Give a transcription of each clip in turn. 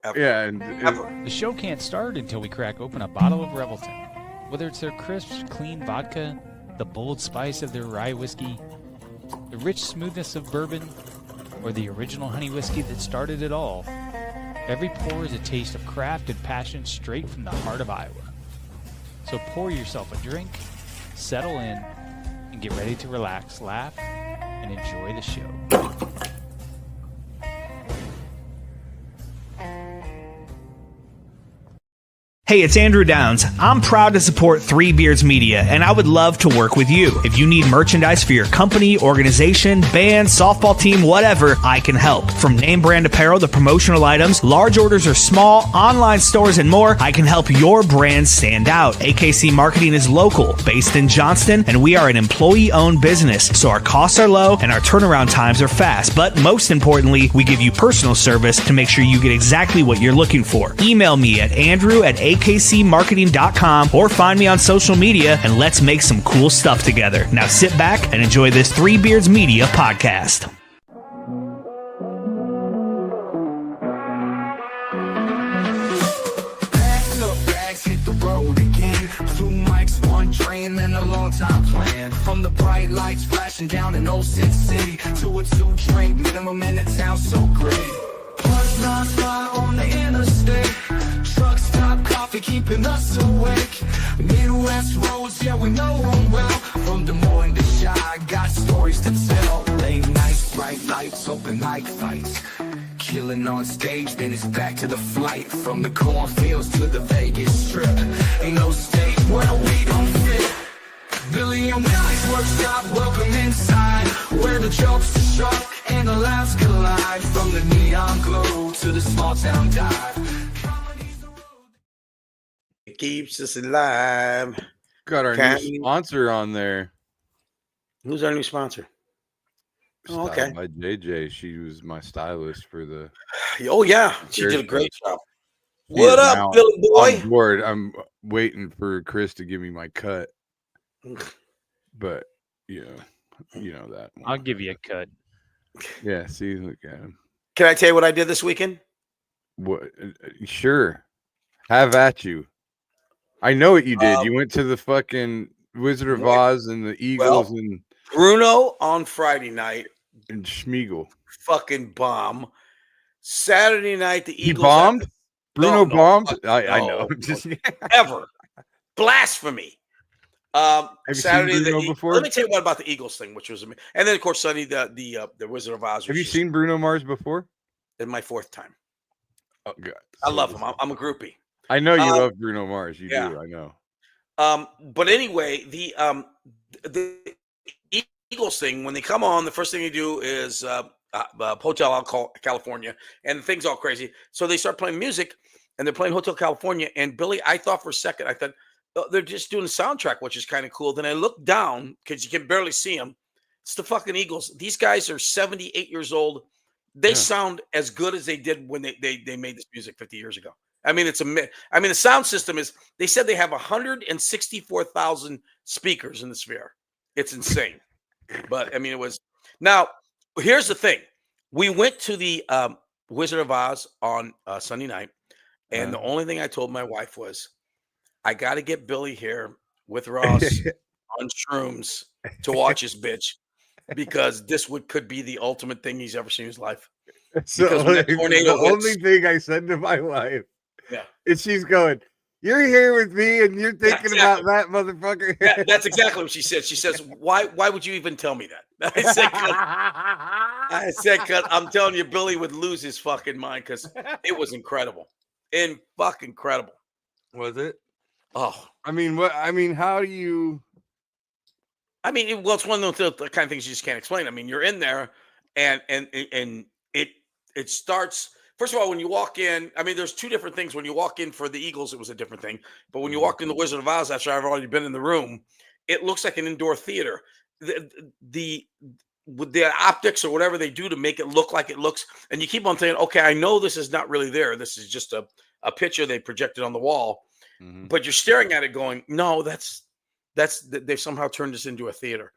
Ever. Yeah, and Ever. The show can't start until we crack open a bottle of Revelton. Whether it's their crisp, clean vodka, the bold spice of their rye whiskey, the rich smoothness of bourbon, or the original honey whiskey that started it all, every pour is a taste of craft and passion straight from the heart of Iowa. So pour yourself a drink, settle in, and get ready to relax, laugh, and enjoy the show. Hey, it's Andrew Downs. I'm proud to support Three Beards Media, and I would love to work with you. If you need merchandise for your company, organization, band, softball team, whatever, I can help. From name brand apparel to promotional items, large orders or small, online stores, and more, I can help your brand stand out. AKC Marketing is local, based in Johnston, and we are an employee-owned business, so our costs are low and our turnaround times are fast. But most importantly, we give you personal service to make sure you get exactly what you're looking for. Email me at andrew@akcmarketing.com or find me on social media, and let's make some cool stuff together. Now sit back and enjoy this Three Beards Media podcast. Bags hit the road again. Two mics, one train, and a long time plan. From the bright lights flashing down in Old Sin City to a 2-drink minimum in the town so great. Plus non-stop on the interstate. Truck stop, coffee keeping us awake. Midwest roads, yeah, we know them well. From Des Moines to Chi, got stories to tell. Late nights, bright lights, open mic fights. Killing on stage, then it's back to the flight. From the cornfields to the Vegas Strip. Ain't no state where we don't fit. Billy and Willie's workshop, welcome inside. Where the jokes are sharp and the laughs collide. From the neon glow to the small town dive. It keeps us alive. got our new sponsor on there. Who's our new sponsor? Oh, okay. By JJ. She was my stylist for the. Oh, yeah. She did a great job. She What is up, now Billy boy? on board. I'm waiting for Chris to give me my cut. But, you know that one. I'll give you a cut. Yeah, see, look at him. Can I tell you what I did this weekend? What? Sure. Have at you. I know what you did. You went to the fucking Wizard of Oz and the Eagles and Bruno on Friday night. And Schmiegel. Fucking bomb. Saturday night, the He Eagles. bombed? Bruno No, bombed? no, I know. Just ever. Blasphemy. Have you Saturday seen Bruno before? Let me tell you what about the Eagles thing, which was, and then of course Sunday the Wizard of Oz. Have you seen Bruno Mars before? In my fourth time. Oh God, I love him. I'm a groupie. I know you love Bruno Mars. You yeah. do. I know. But anyway, the Eagles thing, when they come on, the first thing they do is Hotel California, and the thing's all crazy. So they start playing music, and they're playing Hotel California. And Billy, I thought for a second, I thought, oh, they're just doing a soundtrack, which is kind of cool. Then I looked down because you can barely see them. It's the fucking Eagles. These guys are 78 years old. They sound as good as they did when they made this music 50 years ago. I mean, the sound system is, they said they have 164,000 speakers in the Sphere. It's insane. But I mean, it was. Now, here's the thing. We went to the Wizard of Oz on Sunday night. And the only thing I told my wife was, I got to get Billy here with Ross on shrooms to watch his bitch, because this could be the ultimate thing he's ever seen in his life. So the only thing I said to my wife, is she's going, "You're here with me, and you're thinking about that motherfucker." That's exactly what she said. She says, "Why would you even tell me that?" I said, "Cause I'm telling you, Billy would lose his fucking mind, because it was incredible, fucking incredible." Was it? Oh, I mean, what? I mean, how do you? I mean, it's one of the kind of things you just can't explain. I mean, you're in there, and it starts. First of all, when you walk in, I mean, there's two different things. When you walk in for the Eagles, it was a different thing. But when you walk in the Wizard of Oz, after I've already been in the room, it looks like an indoor theater. With the optics or whatever they do to make it look like it looks, and you keep on saying, "Okay, I know this is not really there. This is just a picture they projected on the wall." Mm-hmm. But you're staring at it, going, "No, that's they've somehow turned this into a theater."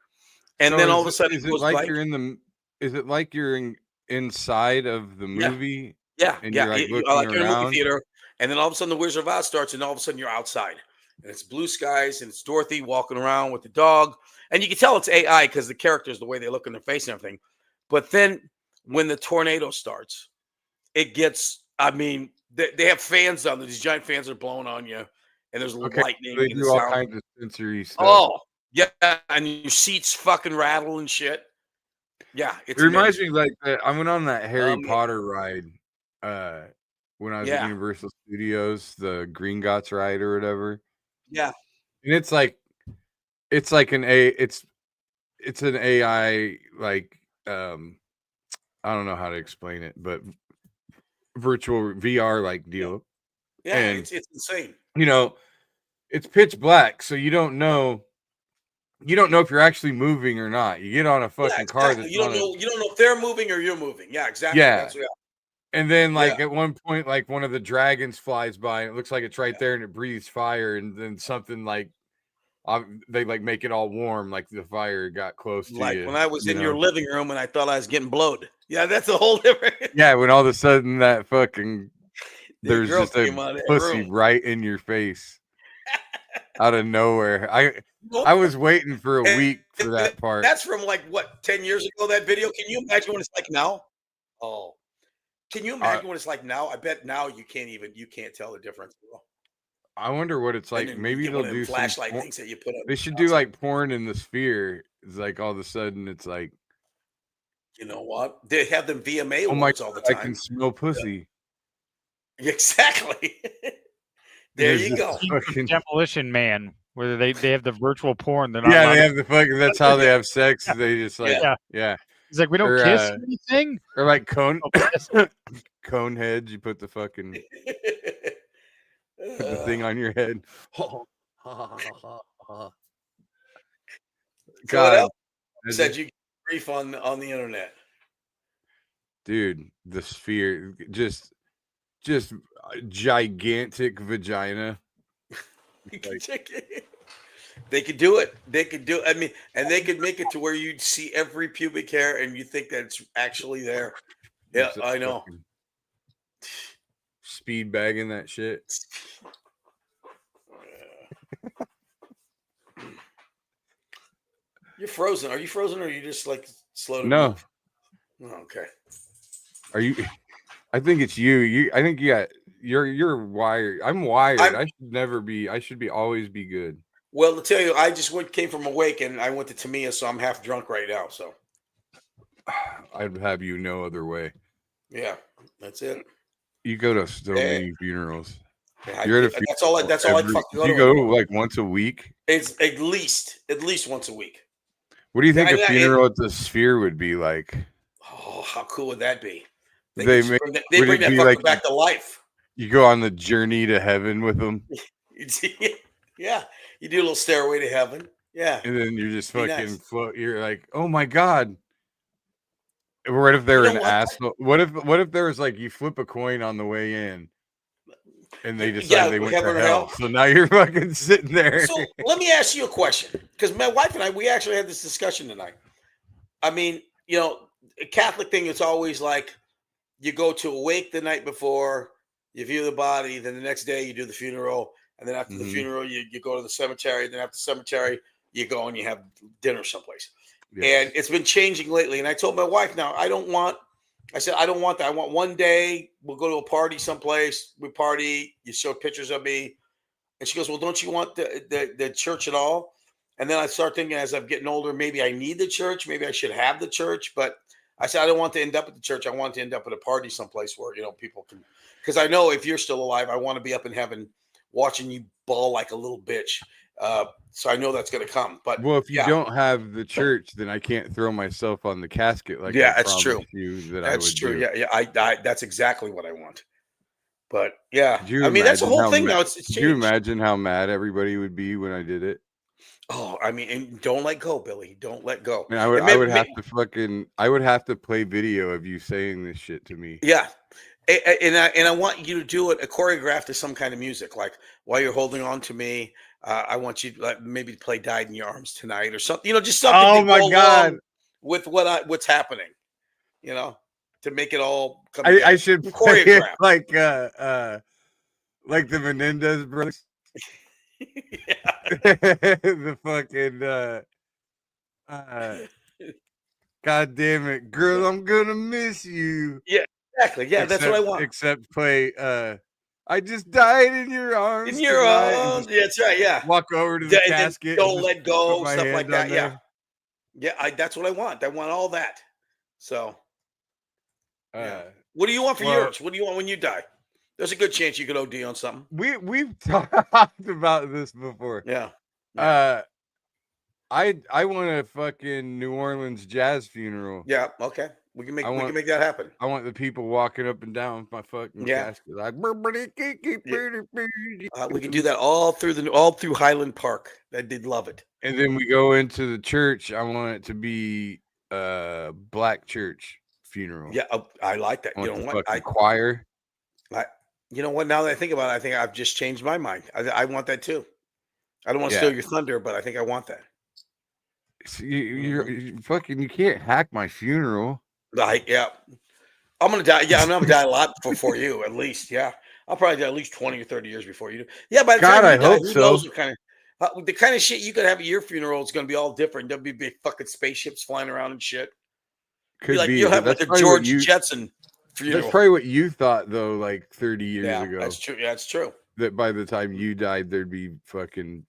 And so then all of a sudden, is it like you're in the? Is it like you're inside of the movie? Yeah, and yeah. you're like I looking like you're in a movie around. theater, and then all of a sudden the Wizard of Oz starts, and all of a sudden you're outside, and it's blue skies, and it's Dorothy walking around with the dog, and you can tell it's AI because the characters, the way they look in their face and everything. But then when the tornado starts, it gets. I mean, they have fans on there. These giant fans are blowing on you, and there's Okay, so lightning they and the do all sound. kinds of sensory stuff. Oh, yeah, and your seats fucking rattle and shit. Yeah, It it's reminds amazing. me like that. I went on that Harry Yeah, Potter ride uh when I was at yeah, Universal Studios, the Green Gots ride or whatever. yeah. And it's like it's an AI like I don't know how to explain it, but virtual VR like deal. Yeah, And it's insane. you know, it's pitch black, so you don't know if you're actually moving or not. You get on a Yeah, fucking car exactly. that's on a You don't know if they're moving or you're moving. Yeah, exactly. yeah. That's yeah. And then Yeah. like at one point, like one of the dragons flies by and it looks like it's right Yeah. there and it breathes fire, and then something like they like make it all warm, like the fire got close to Like you, when I was you in your know. living room and I thought I was getting blowed. Yeah, that's a whole different. Yeah, when all of a sudden that fucking The there's girl just a came out of that pussy room. right in your face out of nowhere. Nope. I was waiting for a And week for that part. That's from like what 10 years ago. That video. Can you imagine what it's like now? Oh, can you imagine what it's like now? I bet now you can't tell the difference. I wonder what it's And like. then you Maybe get they'll one of them do some flashlight porn. things that you put up. They should do like porn in the sphere. It's like all of a sudden it's like, You know what? They have them VMA oh my awards all the God, I time. can smell pussy. Exactly. There There's you just go. fucking- Demolition Man, where they have the virtual porn. They're yeah, not they allowed have the fucking. That's how they have sex. They just like Yeah. yeah. He's like, we don't Or, kiss or anything. Or like cone Oh, kiss. cone heads. You put the fucking put the thing on your head. So what God, else I said just- you get grief on the internet? dude, the sphere just gigantic vagina. They could do it. They could do. I mean, and they could make it to where you'd see every pubic hair, and you think that it's actually there. Yeah, Just I know. fucking speed bagging that shit. You're frozen. Are you frozen, or are you just like slow to No. move? Oh, okay. Are you? I think it's you. I think you got. You're wired. I'm wired. I should always be good. Well, to tell you, I just came from awake, and I went to Tamiya, so I'm half drunk right now. So I'd have you no other way. yeah, that's it. You go to so many funerals. Yeah, You're at a that's all. That's all I fucking go You to. go like once a week. It's at least once a week. What do you think Yeah, a funeral at the Sphere would be like? Oh, how cool would that be? They They would bring that it be fucker like back to life. you go on the journey to heaven with them, Yeah, you do a little stairway to heaven. Yeah, and then you're just Be fucking nice. float. You're like, oh my god. What if they're You an know what? asshole? What if there was like you flip a coin on the way in, and they decide they went to heaven or hell? So now you're fucking sitting there. So let me ask you a question, because my wife and I, we actually had this discussion tonight. I mean, you know, a Catholic thing, it's always like you go to a wake the night before, you view the body, then the next day you do the funeral, and then after the funeral, you go to the cemetery, then after the cemetery, you go and you have dinner someplace. Yes. And it's been changing lately. And I told my wife, now I said, I don't want that. I want one day we'll go to a party someplace, we party, you show pictures of me. And she goes, well, don't you want the church at all? And then I start thinking, as I'm getting older, maybe I need the church. Maybe I should have the church. But I said, I don't want to end up at the church. I want to end up at a party someplace where, people can, because I know if you're still alive, I want to be up in heaven watching you bawl like a little bitch. So I know that's going to come. But well, if you don't have the church, then I can't throw myself on the casket like Yeah, I that's true. promised you that That's I would true. do. Yeah. I that's exactly what I want. But yeah, Could you I mean, that's the imagine whole how thing ma- now. It's Could you changed. imagine how mad everybody would be when I did it? Oh, I mean, and don't let go, Billy. Don't let go. And And I would have to play video of you saying this shit to me. Yeah. And I want you to do it choreographed to some kind of music, like while you're holding on to me. I want you to maybe play "Died in Your Arms Tonight" or something. Just something. Oh to my go God. along with what's happening. to make it all come I together. should play it choreograph. like the Menendez brothers. Yeah. The fucking God damn it, girl, I'm gonna miss you. Yeah, exactly. Yeah, that's what I want. Except play I just died in your arms. In your tonight, and arms. just That's right. Yeah. walk over to the And then casket. don't and let just put go. my Stuff like hand that. on Yeah. there. Yeah. That's what I want. I want all that. So, Uh, what do you want for well- yours? What do you want when you die? There's a good chance you could OD on something. we've talked about this before. Yeah. I want a fucking New Orleans jazz funeral. Yeah. Okay. We can make I want- that happen. I want the people walking up and down with my fucking Yeah. casket, like We can do that all through Highland Park. I did love it. And then we go into the church. I want it to be black church funeral. Yeah, I like that. I You want know the what? fucking choir. You know what? Now that I think about it, I think I've just changed my mind. I want that too. I don't want to Yeah. steal your thunder, but I think I want that. So you fucking you can't hack my funeral. Like, yeah, I'm gonna die. Yeah, I'm gonna die a lot before you, at least. Yeah, I'll probably die at least 20 or 30 years before you do. Yeah, by the God, time you I die, hope who so. knows the kind of shit you could have at your funeral is gonna be all different. There'll be big fucking spaceships flying around and shit. Could be. You'll have like That's a probably what George you- Jetson funeral. That's probably what you thought though, like 30 years Yeah, ago. that's true. Yeah, that's true. That by the time you died, there'd be fucking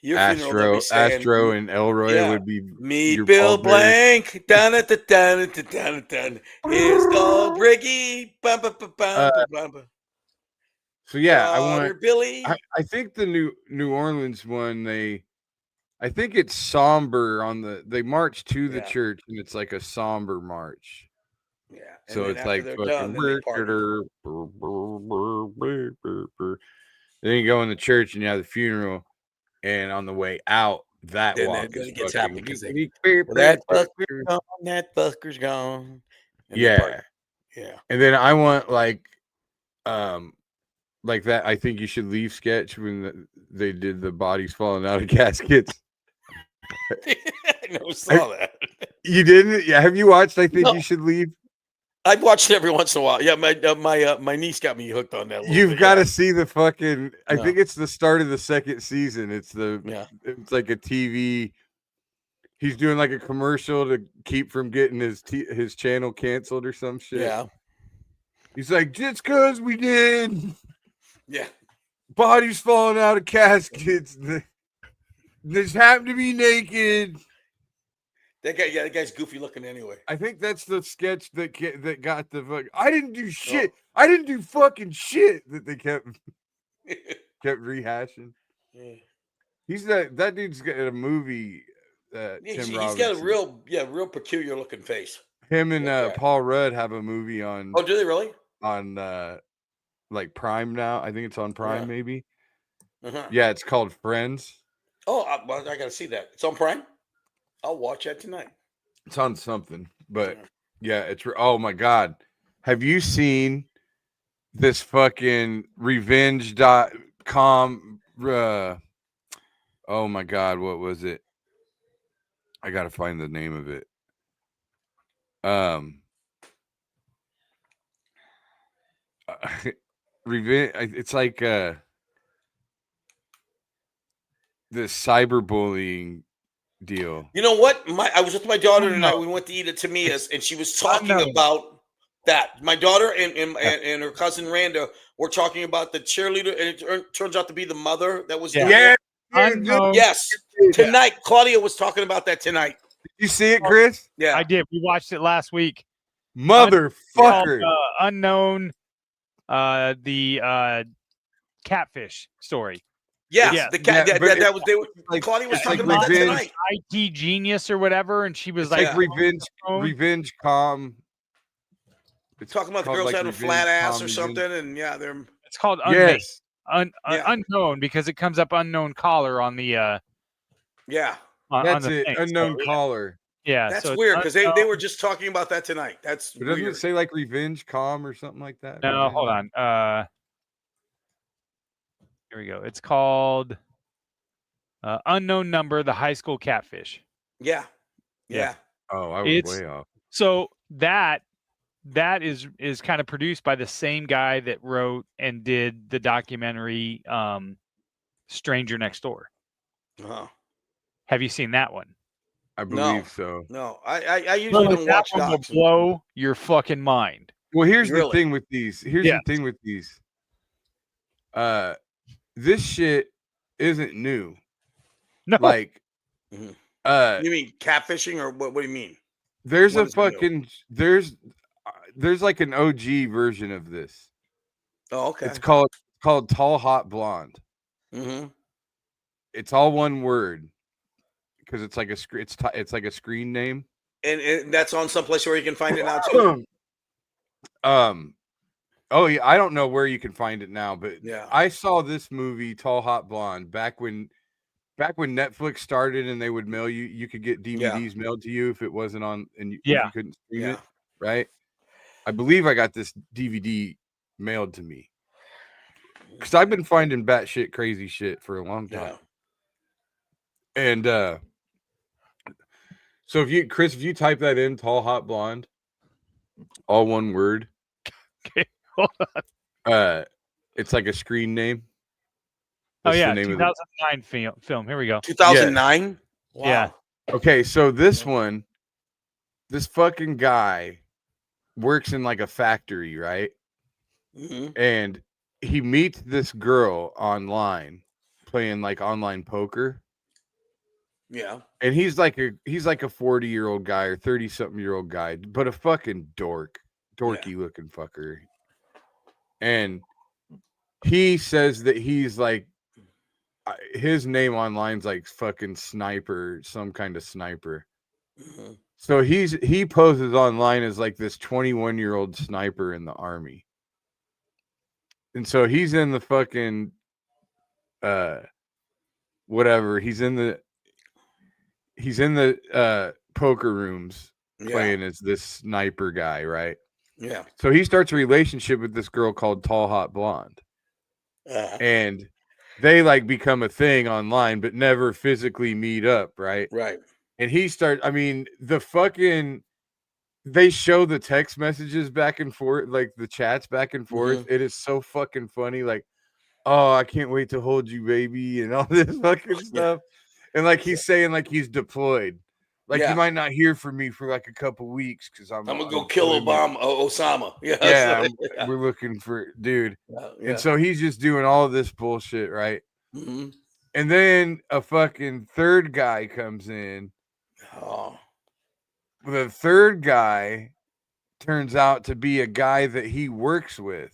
Your funeral, they'll be saying, Astro and Elroy yeah. would be Meet your Bill pallbearers. Blank. Dun dun dun dun dun dun dun. Here's Gold Briggy. Bum, bum, bum, bum, bum, bum. So yeah, I Daughter want. Billy. I think the New Orleans one, I think it's somber they march to the Yeah. church and it's like a somber march. Yeah. and So then it's after like they're fucking done, then they party. then you go in the church and you have the funeral, and on the way out, that Then walk it is gets fucking happy music. Well, That fucker's gone. That fucker's gone. And they party. Yeah. Yeah. And then I want like that. I think you should leave sketch when they did the bodies falling out of caskets. I never saw that. You didn't? Yeah. Have you watched? I think No. you should leave. I've watched it every once in a while. Yeah, my niece got me hooked on that. You've got to see the fucking. I No. think it's the start of the second season. It's Yeah. It's like a TV. He's doing like a commercial to keep from getting his channel canceled or some shit. Yeah. He's like, just cause we did. Yeah. Bodies falling out of caskets. This happened to be naked. That guy's goofy looking anyway. I think that's the sketch that got the fuck. I didn't do shit. I didn't do fucking shit that they kept rehashing. Yeah. He's that dude's got a movie. He's Tim got a Robinson. real peculiar looking face. Him and Yeah. Paul Rudd have a movie on Oh, do they really? like Prime now. I think it's on Prime, Yeah. maybe. Uh-huh. Yeah, it's called Friends. Oh, I gotta see that. It's on Prime. I'll watch that tonight. It's on something, but yeah, oh my god. Have you seen this fucking revenge.com oh my god, what was it? I gotta find the name of it. Revenge, it's like this cyberbullying deal. You know what? I was with my daughter tonight. We went to eat at Tamiya's, and she was talking about that. My daughter and her cousin Randa were talking about the cheerleader, and it turns out to be the mother that was doing it. Unknown. Yes. Tonight, Claudia was talking about that tonight. Did you see it, Chris? Yeah. I did. We watched it last week. Motherfucker. Unknown. The catfish story. Yes. Yeah. The cat. Yeah, but that was. They were. like- Claudia was it's talking like about that revenge. tonight. IT genius or whatever, and she was It's like, like revenge.com. It's Talking about the called, girls like, having a flat ass or revenge.com, something, and yeah, they're. it's called Yes. unknown because it comes up unknown caller on the Yeah. on That's the it. thing. Unknown So, caller. yeah, That's so it's weird because they unknown. were just talking about that tonight. That's But doesn't weird. it say like revenge.com or something like that? No, hold on. Here we go. It's called unknown number, the high school catfish. Yeah. Yeah. Oh, I was It's- way off. So that that is kind of produced by the same guy that wrote and did the documentary Stranger Next Door. Uh-huh. Have you seen that one? I believe so. No, I usually don't That watch one will docs. blow your fucking mind. Well, here's the Really? thing with these. Yes. The thing with these. This shit isn't new. No, Like, Mhm. uh, You mean catfishing or what? What do you mean? there's what a is new? fucking there's like an OG version of this. Oh, okay. It's called Tall Hot Blonde. Mm-hmm. It's all one word because it's like it's like a screen name. And that's on some place where you can find it now too. Oh yeah, I don't know where you can find it now, but Yeah. I saw this movie Tall Hot Blonde back when Netflix started and they would mail you could get DVDs mailed to you if it wasn't on and if you couldn't stream it, right? I believe I got this DVD mailed to me because I've been finding batshit crazy shit for a long time. Yeah. And so if you type that in, Tall Hot Blonde, all one word, okay. Hold on. it's like a screen name. Oh That's yeah, the name 2009 film. Here we go. 2009. Wow. Yeah. Okay, so this fucking guy works in like a factory, right? Mm-hmm. And he meets this girl online playing like online poker. Yeah. And he's like a 40-year-old guy or 30-something-year-old guy, but a fucking dorky looking fucker. And he says that he's like his name online's like fucking sniper, some kind of sniper. Mm-hmm. So he poses online as like this 21-year-old sniper in the army. And so he's in the fucking whatever. He's in the poker rooms playing as this sniper guy, right? Yeah. So he starts a relationship with this girl called Tall Hot Blonde. And they like become a thing online, but never physically meet up, right? Right. And they show the text messages back and forth, like the chats back and forth. Mm-hmm. It is so fucking funny. Like, oh, I can't wait to hold you, baby, and all this fucking stuff. And like he's saying, like he's deployed. Like you might not hear from me for like a couple weeks because I'm gonna go kill Osama. We're looking for dude. Yeah. And so he's just doing all this bullshit, right? Mm-hmm. And then a fucking third guy comes in. Oh. The third guy turns out to be a guy that he works with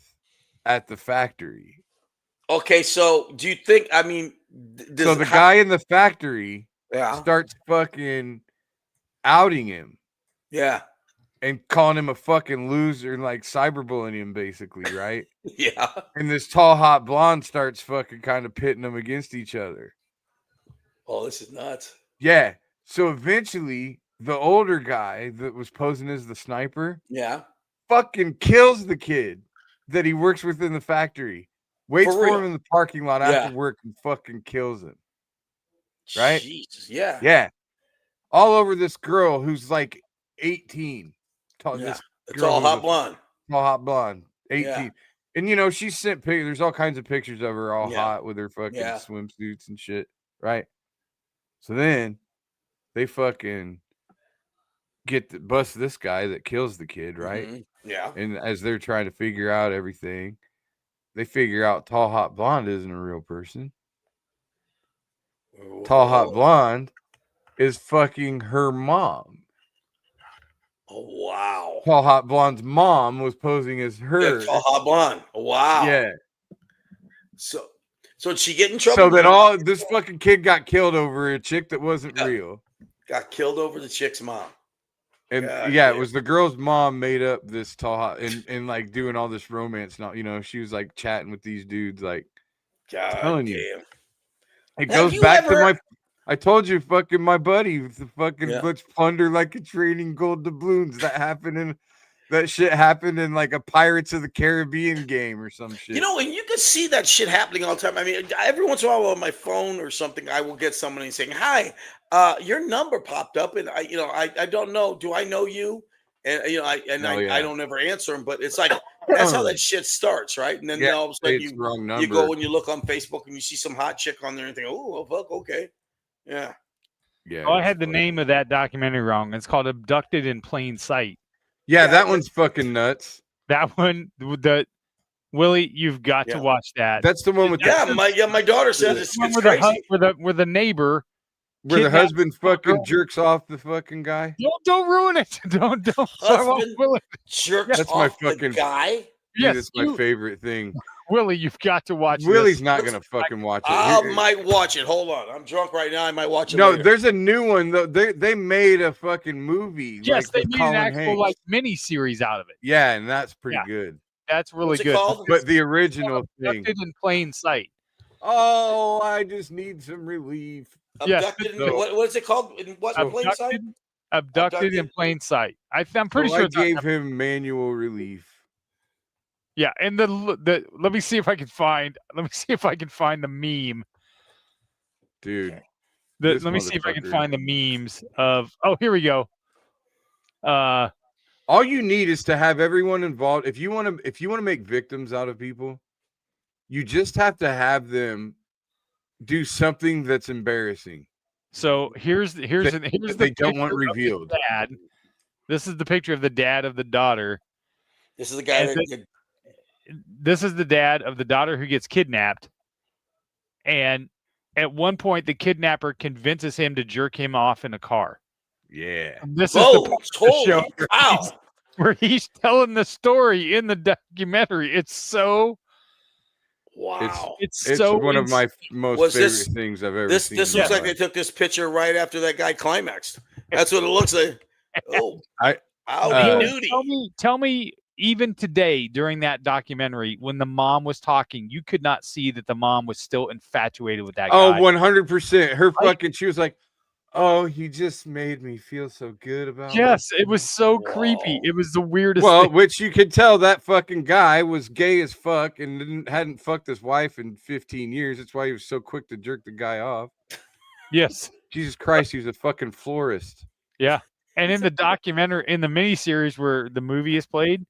at the factory. Okay, so do you think? I mean, so the guy in the factory Yeah. starts fucking outing him. Yeah. And calling him a fucking loser and like cyberbullying him basically, right? Yeah. And this tall, hot blonde starts fucking kind of pitting them against each other. Oh, this is nuts. Yeah. So eventually the older guy that was posing as the sniper fucking kills the kid that he works with in the factory. Waits for him in the parking lot after work and fucking kills him. Right? Jesus, yeah. Yeah. All over this girl who's like 18. It's all hot blonde. All hot blonde. 18. Yeah. And you know, she sent pictures. There's all kinds of pictures of her all hot with her fucking swimsuits and shit. Right. So then they fucking get to bust this guy that kills the kid, right? Mm-hmm. Yeah. And as they're trying to figure out everything, they figure out tall, hot blonde isn't a real person. Whoa. Tall, hot blonde is fucking her mom. Oh, wow. Tall, hot blonde's mom was posing as her. Yeah, tall, hot blonde. Wow. Yeah. So did she get in trouble? So that this fucking kid got killed over a chick that wasn't real. Got killed over the chick's mom. And it was the girl's mom made up this tall, hot and like doing all this romance. Now, you know, she was like chatting with these dudes, like telling you. It goes back to I told you, fucking my buddy, the fucking let's plunder like a trading gold doubloons. That shit happened in like a Pirates of the Caribbean game or some shit. You know, and you can see that shit happening all the time. I mean, every once in a while on my phone or something, I will get somebody saying, "Hi, your number popped up," and I don't know. Do I know you? And Oh, yeah. I don't ever answer them, but it's like that's how that shit starts, right? And then Yeah, all of a say sudden it's the wrong you number. go and you look on Facebook and you see some hot chick on there and think, oh well, fuck, okay, yeah. Yeah. Oh, I it's had the fucking- name of that documentary wrong. It's called Abducted in Plain Sight. Yeah, Yeah, that one's fucking nuts. That one, the Willie, you've got to Yeah. watch that. That's the one with Yeah, my daughter says it's One crazy. where the neighbor. where the kidnapped husband the fucking girl. jerks off the fucking guy. Don't ruin it. Don't. Husband Willie, jerks That's my off fucking- the guy. Dude, yes, that's my favorite thing. Willie, you've got to watch. Willie's this. not gonna fucking watch it. I Here- might watch it. Hold on, I'm drunk right now. I might watch it. No, later. there's a new one though. They made a fucking movie. Yes, like, they with made Colin an actual Hanks. like mini series out of it. Yeah, and that's pretty Yeah. good. That's really What's it good. called? But the original thing. Abducted in Plain Sight. Oh, I just need some relief. Yes. Abducted. So- What is it called? In what plain sight? Abducted in Plain Sight. I'm pretty So sure I it's not- gave him manual relief. Yeah, and the let me see if I can find the meme. Dude. Let This me see if I can motherfucker. find the memes of. Oh, here we go. All you need is to have everyone involved. If you want to make victims out of people, you just have to have them do something that's embarrassing. So here's the that they don't want picture of the revealed. dad. This is the picture of the dad of the daughter. This is the guy And that. This is the dad of the daughter who gets kidnapped. And at one point, the kidnapper convinces him to jerk him off in a car. Yeah. And this is Oh, the part of the show holy cow! where he's telling the story in the documentary. It's so Wow. it's It's so one of ins- my most Was favorite this- things I've ever This seen. this in looks my like they life. took this picture right after that guy climaxed. That's what it looks like. Oh, I- howdy Uh, doody. Tell me, even today during that documentary, when the mom was talking, you could not see that the mom was still infatuated with that Oh, guy. 100%. Her fucking, she was like, "Oh, he just made me feel so good about." Yes, it was so creepy. Whoa. It was the weirdest Well, thing. which you could tell that fucking guy was gay as fuck and hadn't fucked his wife in 15 years. That's why he was so quick to jerk the guy off. Yes. Jesus Christ, he was a fucking florist. And in the documentary, in the miniseries where the movie is played,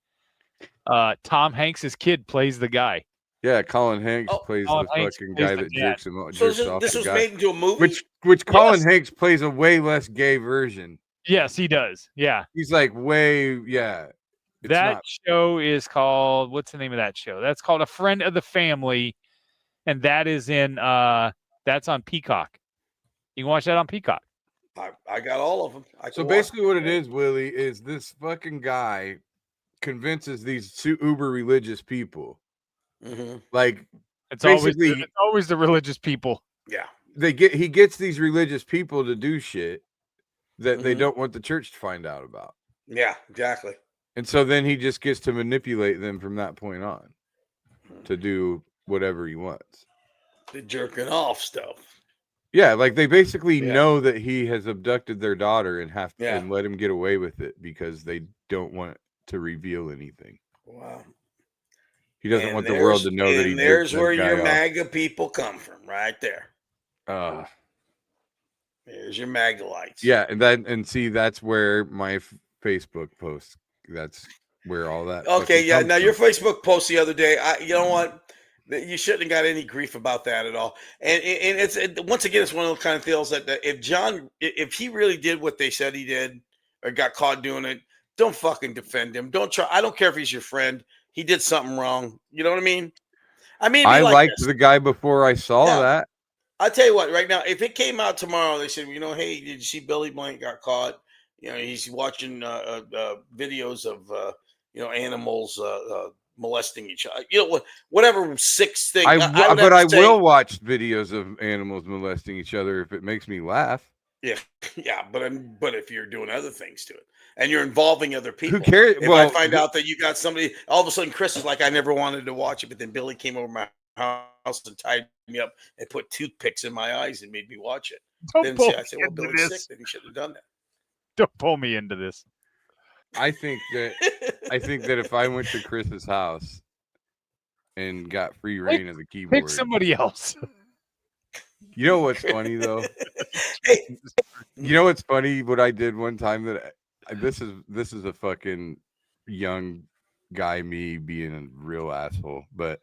Tom Hanks's kid plays the guy. Yeah, Colin Hanks Oh, plays Colin the Hanks fucking plays guy the that dad. jerks him So jerks off this the was guy. made into a movie. Which Colin Yes. Hanks plays a way less gay version. Yes, he does. Yeah. He's like way, yeah. It's That not- show is called, what's the name of that show? That's called A Friend of the Family. And that is that's on Peacock. You can watch that on Peacock. I got all of them. So basically, what it is, Willie, is this fucking guy convinces these uber religious people, Hmm. like It's Basically- always the religious people. Yeah. he gets these religious people to do shit that they Mhm. don't want the church to find out about, Yeah. Exactly. and so then he just gets to manipulate them from that point on to do whatever he wants. The jerking off stuff. Yeah, like they basically Yeah. know that he has abducted their daughter and have to Yeah. and let him get away with it because they don't want to reveal anything. Wow. He doesn't And want the world to there's- know that he and there's jerked where that guy your off. MAGA people come from, right there. There's your MAGA lights. Yeah, and see that's where my Facebook post. That's where all that. Okay, fucking yeah. comes Now from. your Facebook post the other day, you know what? You shouldn't have got any grief about that at all. And once again, it's one of those kind of deals that if he really did what they said he did, or got caught doing it, don't fucking defend him. Don't try. I don't care if he's your friend. He did something wrong. You know what I mean? I mean, I it'd be like liked this. the guy before I saw Yeah. that. I'll tell you what, right now, if it came out tomorrow, they said, hey, did you see Billy Blank got caught? He's watching videos of animals molesting each other. Whatever six thing. I would but have I to say- will watch videos of animals molesting each other if it makes me laugh. Yeah, but if you're doing other things to it and you're involving other people, Who cares? If I find out that you got somebody, all of a sudden Chris is like, I never wanted to watch it, but then Billy came over my house and tied me up and put toothpicks in my eyes and made me watch it. Don't Then pull I said, well, me into Billy's this. sick, then he shouldn't have done that. Don't pull me into this. I think that if I went to Chris's house and got free reign of the keyboard, Pick somebody else. you know what's funny though? Hey. You know what's funny? What I did one time that this is a fucking young guy me being a real asshole, but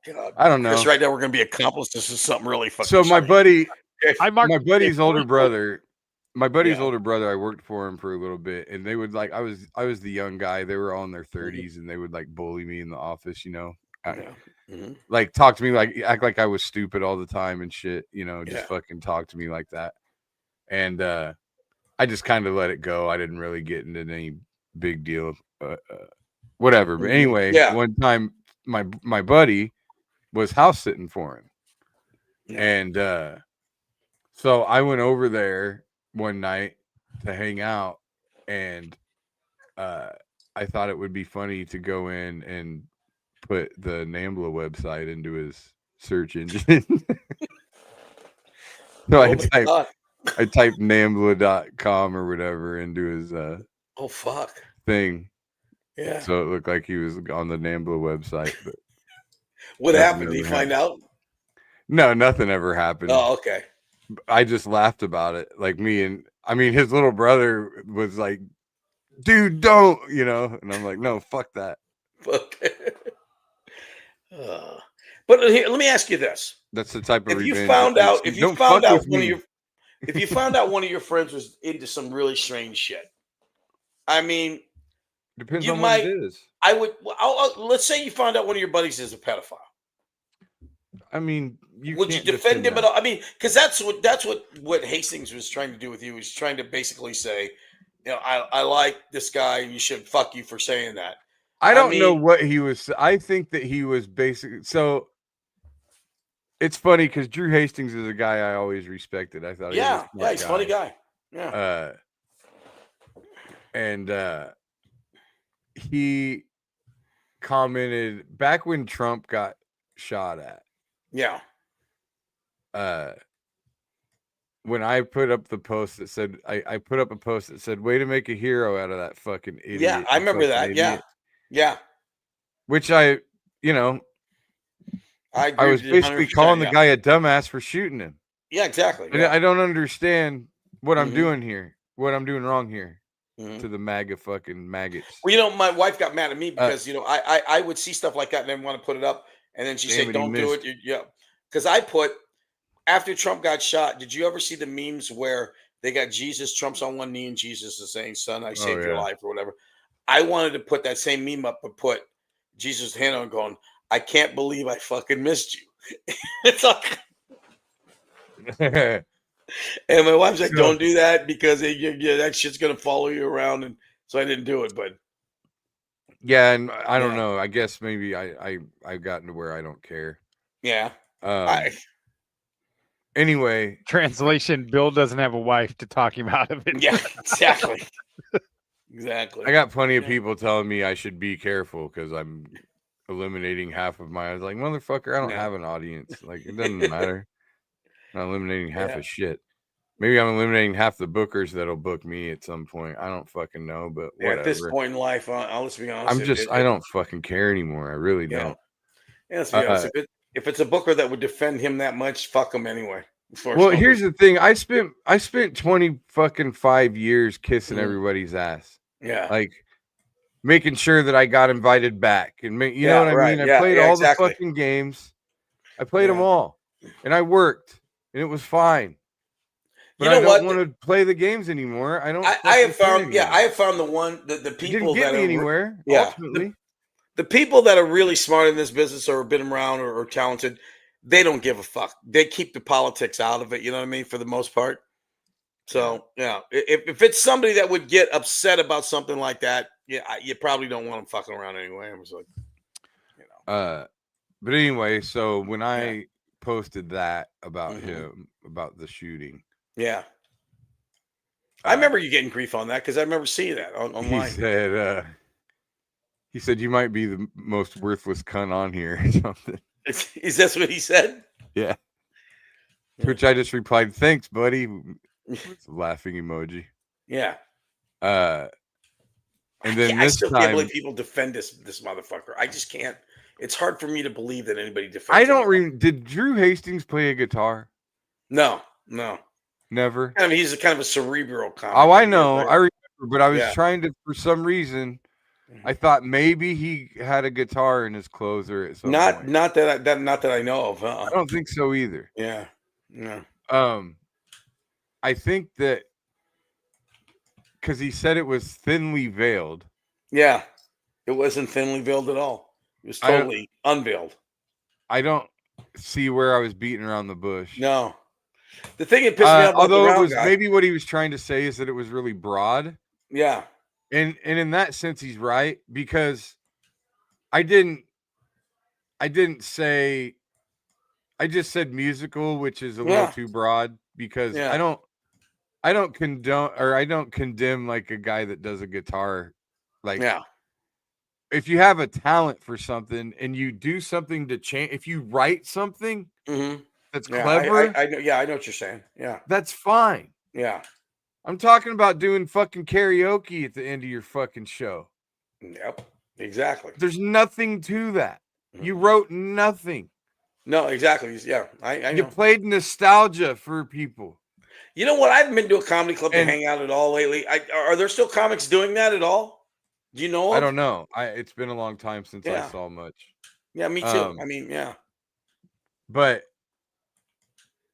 God, I don't know. Chris, right now we're gonna be accomplices to something really fucking. So my funny. buddy, I marked my buddy's it. older brother, Yeah. older brother, I worked for him for a little bit, and they would like I was the young guy. They were all in their 30s, and they would like bully me in the office, you know. Yeah. Mhm. Like talk to me like act like I was stupid all the time and shit, you know, just Yeah. fucking talk to me like that. And I just kind of let it go. I didn't really get into any big deal, whatever. But anyway, Yeah. one time my buddy was house sitting for him, Yeah. and so I went over there one night to hang out, and I thought it would be funny to go in and put the NAMBLA website into his search engine. So Oh my God. I typed NAMBLA.com or whatever into his Oh fuck. thing. Yeah. So it looked like he was on the NAMBLA website. But What nothing happened? Did you ever find out? no, nothing ever happened. Oh, okay. I just laughed about it. Like his little brother was like, dude, don't, you know, and I'm like, no, fuck that. Fuck. But here, let me ask you this: That's the type of if you revenge. found It's- out, if you don't found fuck out with one of me. your, if you found out one of your friends was into some really strange shit, I mean, Depends you on might- what it is. I would. Let's say you found out one of your buddies is a pedophile. I mean, Would you can't defend him that. at all? I mean, because that's what Hastings was trying to do with you. He's trying to basically say, you know, I like this guy, and you should fuck you for saying that. I don't know mean- what he was. I think that he was basically so. It's funny because Drew Hastings is a guy I always respected. I thought, Yeah, he was he's a funny guy. Yeah, and he commented back when Trump got shot at. yeah, When I put up the post that said, I put up a post that said, "Way to make a hero out of that fucking idiot." yeah. I you remember fucking that. Yeah, idiot." yeah. Which I agree was with you basically 100%, calling the yeah. guy a dumbass for shooting him. Yeah, exactly. And Yeah. I don't understand what I'm Mhm. doing here, what I'm doing wrong here Mhm. to the MAGA fucking maggots. Well, you know, my wife got mad at me because you know I would see stuff like that and then want to put it up, and then she Damn said, it, he "Don't do missed. it." Yeah, because I put after Trump got shot. Did you ever see the memes where they got Jesus, Trump's on one knee, and Jesus is saying, "Son, I saved your yeah. life" or whatever? I wanted to put that same meme up, but put Jesus' hand on, going, "I can't believe I fucking missed you." It's like, and my wife's like, So- "Don't do that because that shit's gonna follow you around," and so I didn't do it, but. Yeah, and I don't Yeah. know. I guess maybe I've gotten to where I don't care. Yeah. Anyway, Translation: Bill doesn't have a wife to talk him out of it. Yeah, exactly. Exactly. I got plenty of Yeah. people telling me I should be careful because I'm eliminating half of my. I was like, motherfucker, I don't Yeah. have an audience. Like, it doesn't matter. I'm not eliminating half Yeah. of shit. Maybe I'm eliminating half the bookers that'll book me at some point. I don't fucking know, but Yeah, whatever. at this point in life, let's be honest. I don't fucking care anymore. I really Yeah. don't. Yeah, let's be honest. If it's a booker that would defend him that much, fuck him anyway. Well, here's the thing. I spent 20 fucking 5 years kissing Mhm. everybody's ass. yeah, Like making sure that I got invited back and you know Yeah, what I right. mean? I Yeah, played yeah, all exactly. the fucking games. I played them Yeah. all. And I worked and it was fine. But You know I don't what? want to play the games anymore. I don't I fucking have care found. Yeah, anymore. I have found the It people didn't get that me are anywhere. yeah. Ultimately. the people that are really smart in this business or have been around or talented. They don't give a fuck. They keep the politics out of it. You know what I mean? For the most part. So yeah, if it's somebody that would get upset about something like that, yeah, you probably don't want them fucking around anyway. I was like, you know, But anyway, so when Yeah. I posted that about Mhm. him, about the shooting, yeah. I remember you getting grief on that because I remember seeing that he online. said you might be the most worthless cunt on here or something. Is that what he said? Yeah. Yeah. Which I just replied, thanks, buddy. With a laughing emoji. Yeah. And then I this still can't time, believe people defend this motherfucker. I just can't. It's hard for me to believe that anybody defends. I don't him. did Drew Hastings play a guitar? No. Never. I mean, he's a kind of a cerebral comic. Oh, I know. I remember but I was Yeah. trying to, for some reason, I thought maybe he had a guitar in his closer at some Not point. not that I know of. I don't think so either. Yeah. Yeah. I think that because he said it was thinly veiled. Yeah. It wasn't thinly veiled at all. It was I don't- totally unveiled. I don't see where I was beating around the bush. No. The thing that pissed me off about the Although it round was guy. maybe what he was trying to say is that it was really broad. Yeah. And in that sense, he's right, because I didn't say, I just said musical, which is a little Yeah. too broad, because Yeah. I don't condone, or I don't condemn like a guy that does a guitar. Like, Yeah. if you have a talent for something and you do something to change, if you write something Mm-hmm. that's Yeah. clever, I know. Yeah, I know what you're saying. Yeah. that's fine. Yeah. I'm talking about doing fucking karaoke at the end of your fucking show. Yep. Exactly. There's nothing to that. You Mhm. wrote nothing. No, exactly. Yeah. I You know. played nostalgia for people. You know what? I haven't been to a comedy club to And- hang out at all lately. Are there still comics doing that at all? Do you know? I of? don't know. It's been a long time since I Yeah. saw much. Yeah, me too. Um, I mean, yeah. But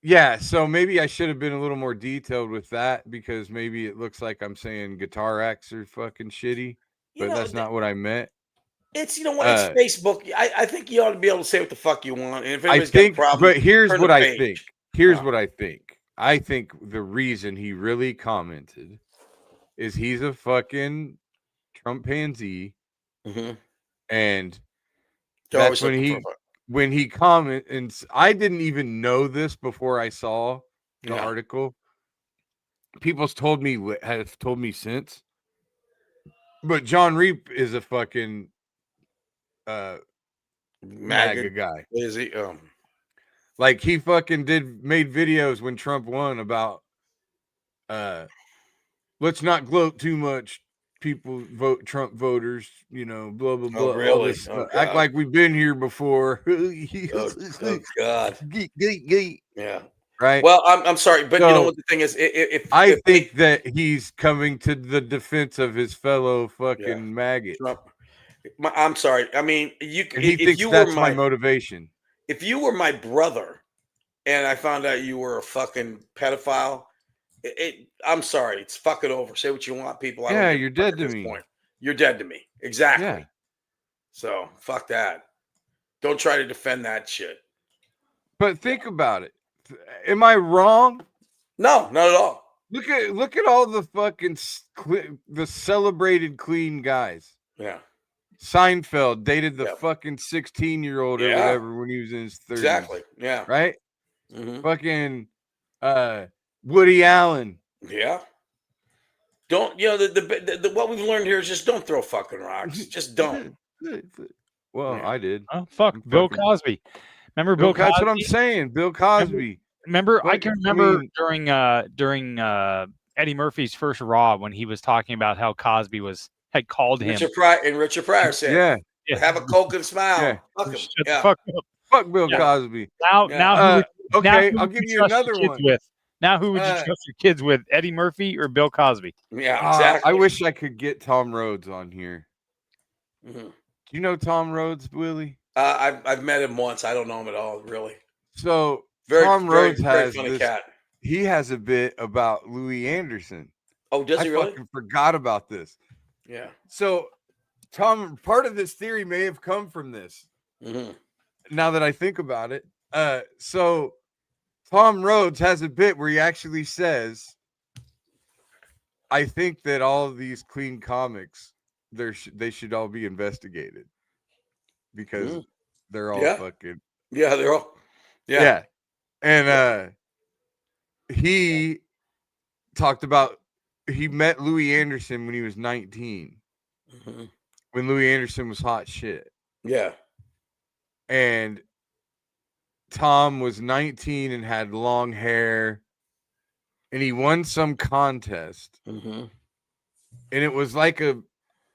yeah, so maybe I should have been a little more detailed with that, because maybe it looks like I'm saying guitar acts are fucking shitty, You but know, that's not what I meant. it's, you know what? It's Facebook. I think you ought to be able to say what the fuck you want. And if I anybody's got a think, problem, but here's turn what the I page. think. Here's Yeah. what I think. I think the reason he really commented is he's a fucking Trump pansy, Mhm. and They're always that's looking for when he commented. And I didn't even know this before I saw the Yeah. article. People's told me, have told me since, but John Reap is a fucking MAGA guy. Is he? Like, he fucking made videos when Trump won about let's not gloat too much, people, vote Trump voters, blah blah blah, all really? this Oh, stuff. Act God. like we've been here before. Oh God. Yeah. Right. Well, I'm sorry, but you know So, what the thing is? If I think that he's coming to the defense of his fellow fucking Yeah. maggot, Trump, I'm sorry. I mean, and if he thinks you that's were my motivation. if you were my brother, and I found out you were a fucking pedophile, I'm sorry. It's fucking over. Say what you want, people. I don't Yeah, give a you're fuck dead at to this me. point. You're dead to me. Exactly. Yeah. So fuck that. Don't try to defend that shit. But think about it. Am I wrong? No, not at all. Look at all the fucking the celebrated clean guys. Yeah. Seinfeld dated the Yeah. fucking 16-year-old or Yeah. whatever when he was in his 30s. Exactly. Yeah. Right? Mhm. Fucking Woody Allen. Yeah. Don't the what we've learned here is just don't throw fucking rocks. Just don't. Well, Yeah. I did. Oh fuck, I'm Bill fucking- Cosby. Remember Bill Cosby? That's what I'm saying. Bill Cosby. Remember, I can Fucking remember during Eddie Murphy's first Raw when he was talking about how Cosby had called him. Richard Pryor said, Yeah. have a Coke and smile. Yeah. Fuck him. Shut Yeah. the fuck up. Fuck Bill Yeah. Cosby. Now, Yeah. now, who Okay, who I'll would give you trust your another kids one. With? Now, who would you Uh, trust your kids with, Eddie Murphy or Bill Cosby? Yeah, exactly. I wish I could get Tom Rhodes on here. Mhm. Do you know Tom Rhodes, Willie? I've met him once. I don't know him at all, really. So Very, Tom very, Rhodes very has funny this. cat. He has a bit about Louis Anderson. Oh, does I he really? fucking forgot about this. Yeah. So part of this theory may have come from this. hmm Now that I think about it, so Tom Rhodes has a bit where he actually says, "I think that all of these clean comics, they should all be investigated because they're all Yeah. fucking Yeah, they're all. Yeah. And he talked about he met Louis Anderson when he was 19, Mhm. when Louis Anderson was hot shit, Yeah. and Tom was 19 and had long hair, and he won some contest, hmm and it was like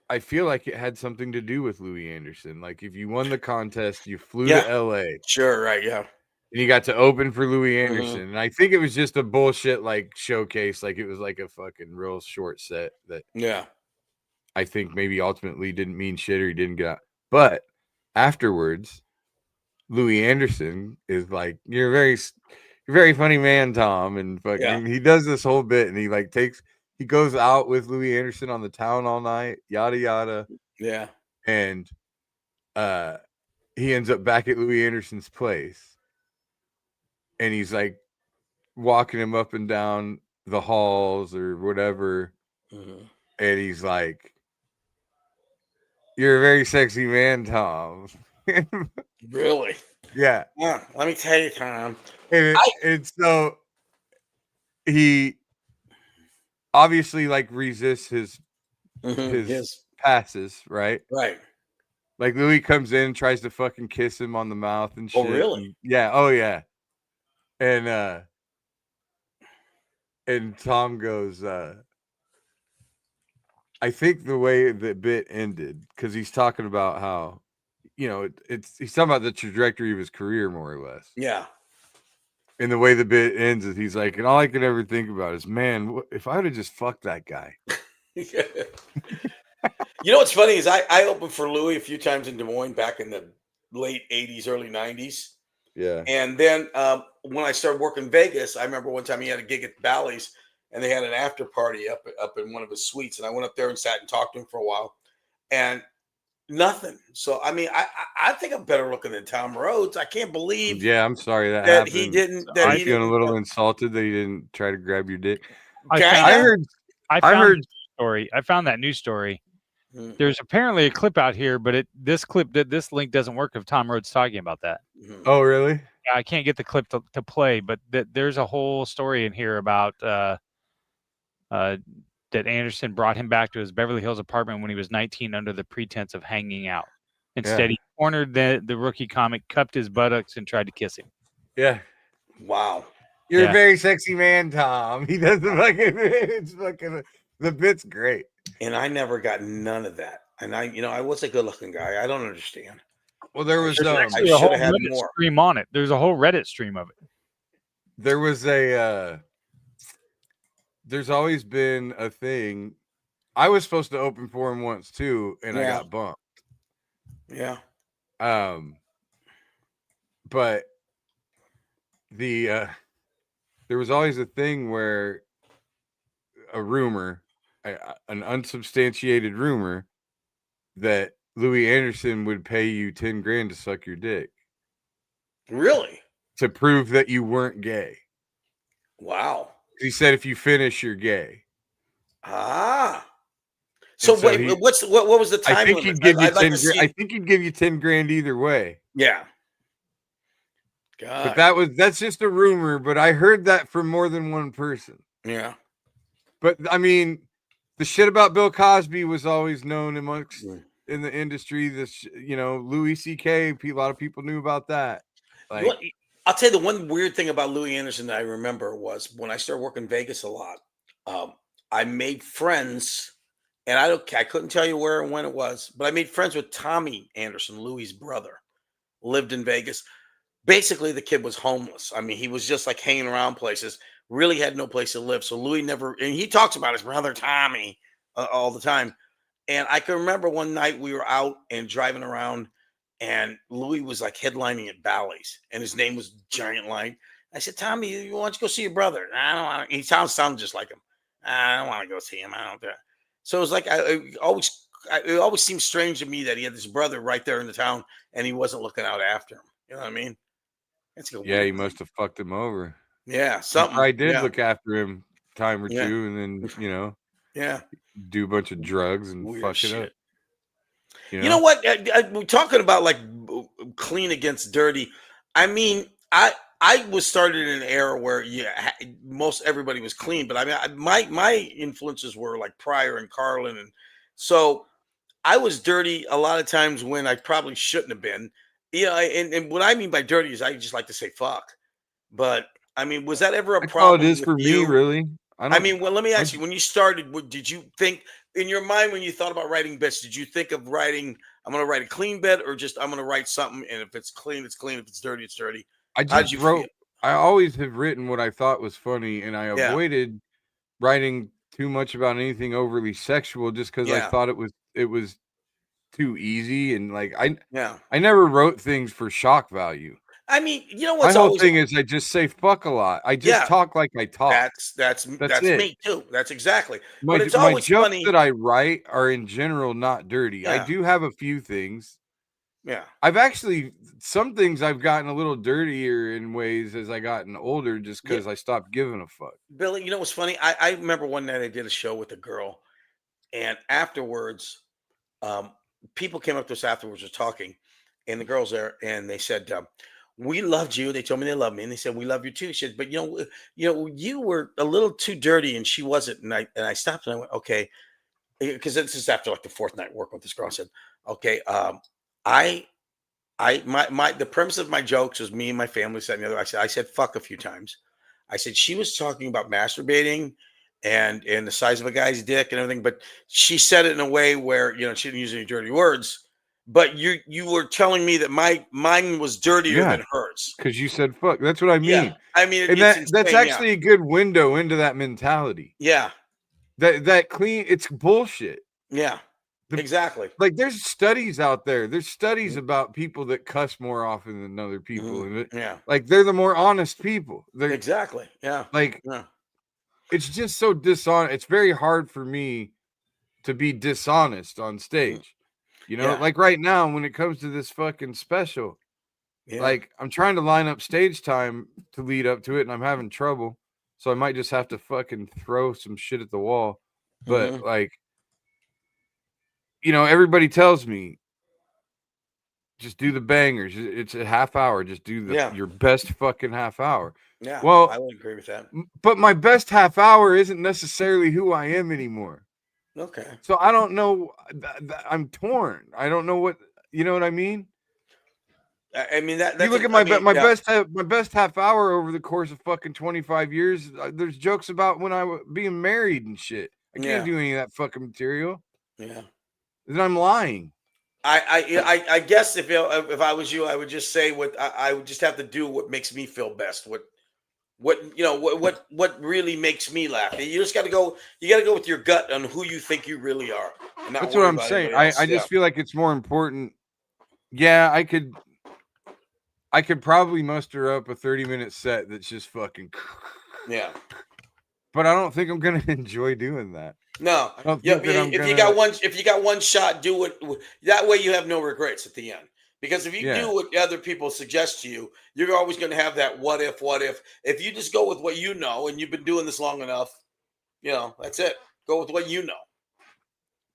I feel like it had something to do with Louis Anderson. Like, if you won the contest, you flew Yeah. to LA, Sure. Right. Yeah. And he got to open for Louis Mm-hmm. Anderson. And I think it was just a bullshit like showcase. Like it was like a fucking real short set that Yeah. I think maybe ultimately didn't mean shit or he didn't get out. But afterwards, Louis Anderson is like, you're a very funny man, Tom. And fucking he does this whole bit and he goes out with Louis Anderson on the town all night, yada yada. Yeah. And he ends up back at Louis Anderson's place. And he's like walking him up and down the halls or whatever. Mm-hmm. And he's like, you're a very sexy man, Tom. Really? Yeah. Yeah. Let me tell you, Tom. And so he obviously like resists his passes, right? Right. Like Louis comes in and tries to fucking kiss him on the mouth and shit. Oh, really? And, yeah. Oh, yeah. And Tom goes, I think the way the bit ended, because he's talking about how, you know, he's talking about the trajectory of his career, more or less. Yeah. And the way the bit ends is he's like, and all I could ever think about is, man, if I would have just fucked that guy. You know what's funny is I opened for Louis a few times in Des Moines back in the late 80s, early 90s. Yeah. And then when I started working in Vegas, I remember one time he had a gig at Bally's and they had an after party up in one of his suites. And I went up there and sat and talked to him for a while and nothing. So, I mean, I think I'm better looking than Tom Rhodes. I can't believe I'm sorry that that happened. he didn't. I'm feeling a little insulted that he didn't try to grab your dick. I found that news story. Mm-hmm. There's apparently a clip out here, but this link doesn't work of Tom Rhodes talking about that. Mm-hmm. Oh, really? Yeah, I can't get the clip to play, but there's a whole story in here about that Anderson brought him back to his Beverly Hills apartment when he was 19 under the pretense of hanging out. Instead, he cornered the rookie comic, cupped his buttocks, and tried to kiss him. Yeah. Wow. You're a very sexy man, Tom. He does the fucking, it's fucking, the bit's great. And I never got none of that. And I was a good looking guy. I don't understand. Well, there was a whole Reddit stream on it. There's a whole Reddit stream of it. There was there's always been a thing. I was supposed to open for him once too, and I got bumped. Yeah. But there was always a thing where a rumor, an unsubstantiated rumor, that Louis Anderson would pay you 10 grand to suck your dick. Really? To prove that you weren't gay. Wow. He said if you finish, you're gay. Ah. So wait, what was the time? I think limit? he'd give you 10 grand. I think he'd give you 10 grand either way. Yeah. God. But that's just a rumor, but I heard that from more than one person. Yeah. But I mean, the shit about Bill Cosby was always known amongst in the industry. This, Louis C.K. A lot of people knew about that. Like, I'll tell you the one weird thing about Louis Anderson that I remember was when I started working in Vegas a lot. I made friends, and I couldn't tell you where and when it was, but I made friends with Tommy Anderson, Louis's brother, lived in Vegas. Basically, the kid was homeless. I mean, he was just like hanging around places, really had no place to live. So Louis never, and he talks about his brother Tommy all the time. And I can remember one night we were out and driving around, and Louis was like headlining at Bally's, and his name was Giant Line. I said, Tommy, why don't you go see your brother? I don't want to. He sounds just like him. I don't want to go see him. I don't do it. So it was like it always seemed strange to me that he had this brother right there in the town, and he wasn't looking out after him. You know what I mean? He must have fucked him over. Yeah, something. I did look after him a time or two, and then do a bunch of drugs and weird fuck shit. it up. You know what? We're talking about like clean against dirty. I mean, I was started in an era where most everybody was clean, but I mean, my influences were like Pryor and Carlin, and so I was dirty a lot of times when I probably shouldn't have been. And what I mean by dirty is I just like to say fuck. But I mean, was that ever a problem? It is for me, really. I mean, well, let me ask you: when you started, did you think in your mind when you thought about writing bits? Did you think of writing? I'm going to write a clean bit, or just I'm going to write something, and if it's clean, it's clean. If it's dirty, it's dirty. I How did just you wrote. feel? I always have written what I thought was funny, and I Yeah. avoided writing too much about anything overly sexual, just because I Yeah. thought it was too easy, and like Yeah. I never wrote things for shock value. I mean, you know My what's whole always thing is I just say fuck a lot. I just yeah. talk like I talk. That's That's it. me too. That's exactly. My But it's my always jokes funny. that I write are in general not dirty. I Yeah. do have a few things. Yeah. I've actually some things I've gotten a little dirtier in ways as I gotten older, just Yeah. because I stopped giving a fuck. Billy, you know what's funny? I remember one night I did a show with a girl, and afterwards, um, people came up to us afterwards, was talking, and the girls there, and they said, "We loved you." They told me they loved me, and they said, "We love you too." She said, "But you were a little too dirty, and she wasn't." And I stopped and I went, "Okay," because this is after like the fourth night working with this girl. I said, "Okay, I." The premise of my jokes was me and my family sat together. I said fuck a few times. I said she was talking about masturbating and the size of a guy's dick and everything, but she said it in a way where she didn't use any dirty words. But you were telling me that mine was dirtier Yeah, than hers. because you said fuck. That's what I Yeah, mean. I mean And it's that's insane. Yeah, actually a good window into that mentality. yeah, That clean, it's bullshit. yeah, The exactly. Like there's studies out there. There's studies Mhm, about people that cuss more often than other people, mhm, and yeah, like they're the more honest people. They're exactly. Yeah, like yeah, it's just so dishonest. It's very hard for me to be dishonest on mhm, stage. yeah, Like right now when it comes to this fucking special, yeah. like I'm trying to line up stage time to lead up to it, and I'm having trouble. So I might just have to fucking throw some shit at the wall. But Hmm. like, everybody tells me just do the bangers. It's a half hour. Just do Yeah, your best fucking half hour. yeah. I Well, would agree with that. but my best half hour isn't necessarily who I am anymore. Okay. So I don't know. I'm torn. I don't know what you know what I mean. I mean You that's look a, at I mean my yeah, best half hour over the course of fucking 25 years. There's jokes about when I was being married and shit. I can't yeah, do any of that fucking material. yeah. Then I'm lying. I guess if I was you, I would just say I would just have to do what makes me feel best. What really makes me laugh. You just got to go. You got to go with your gut on who you think you really are, and not That's what worry I'm about saying. anybody I else. Yeah, just feel like it's more important. Yeah, I could probably muster up a 30-minute set that's just fucking, yeah. but I don't think I'm gonna enjoy doing that. No, I don't yeah. think that I'm If you gonna. got one shot, do it. That way, you have no regrets at the end. Because if you Yeah, do what other people suggest to you, you're always going to have that what if, what if. If you just go with what you know, and you've been doing this long enough, that's it. Go with what you know.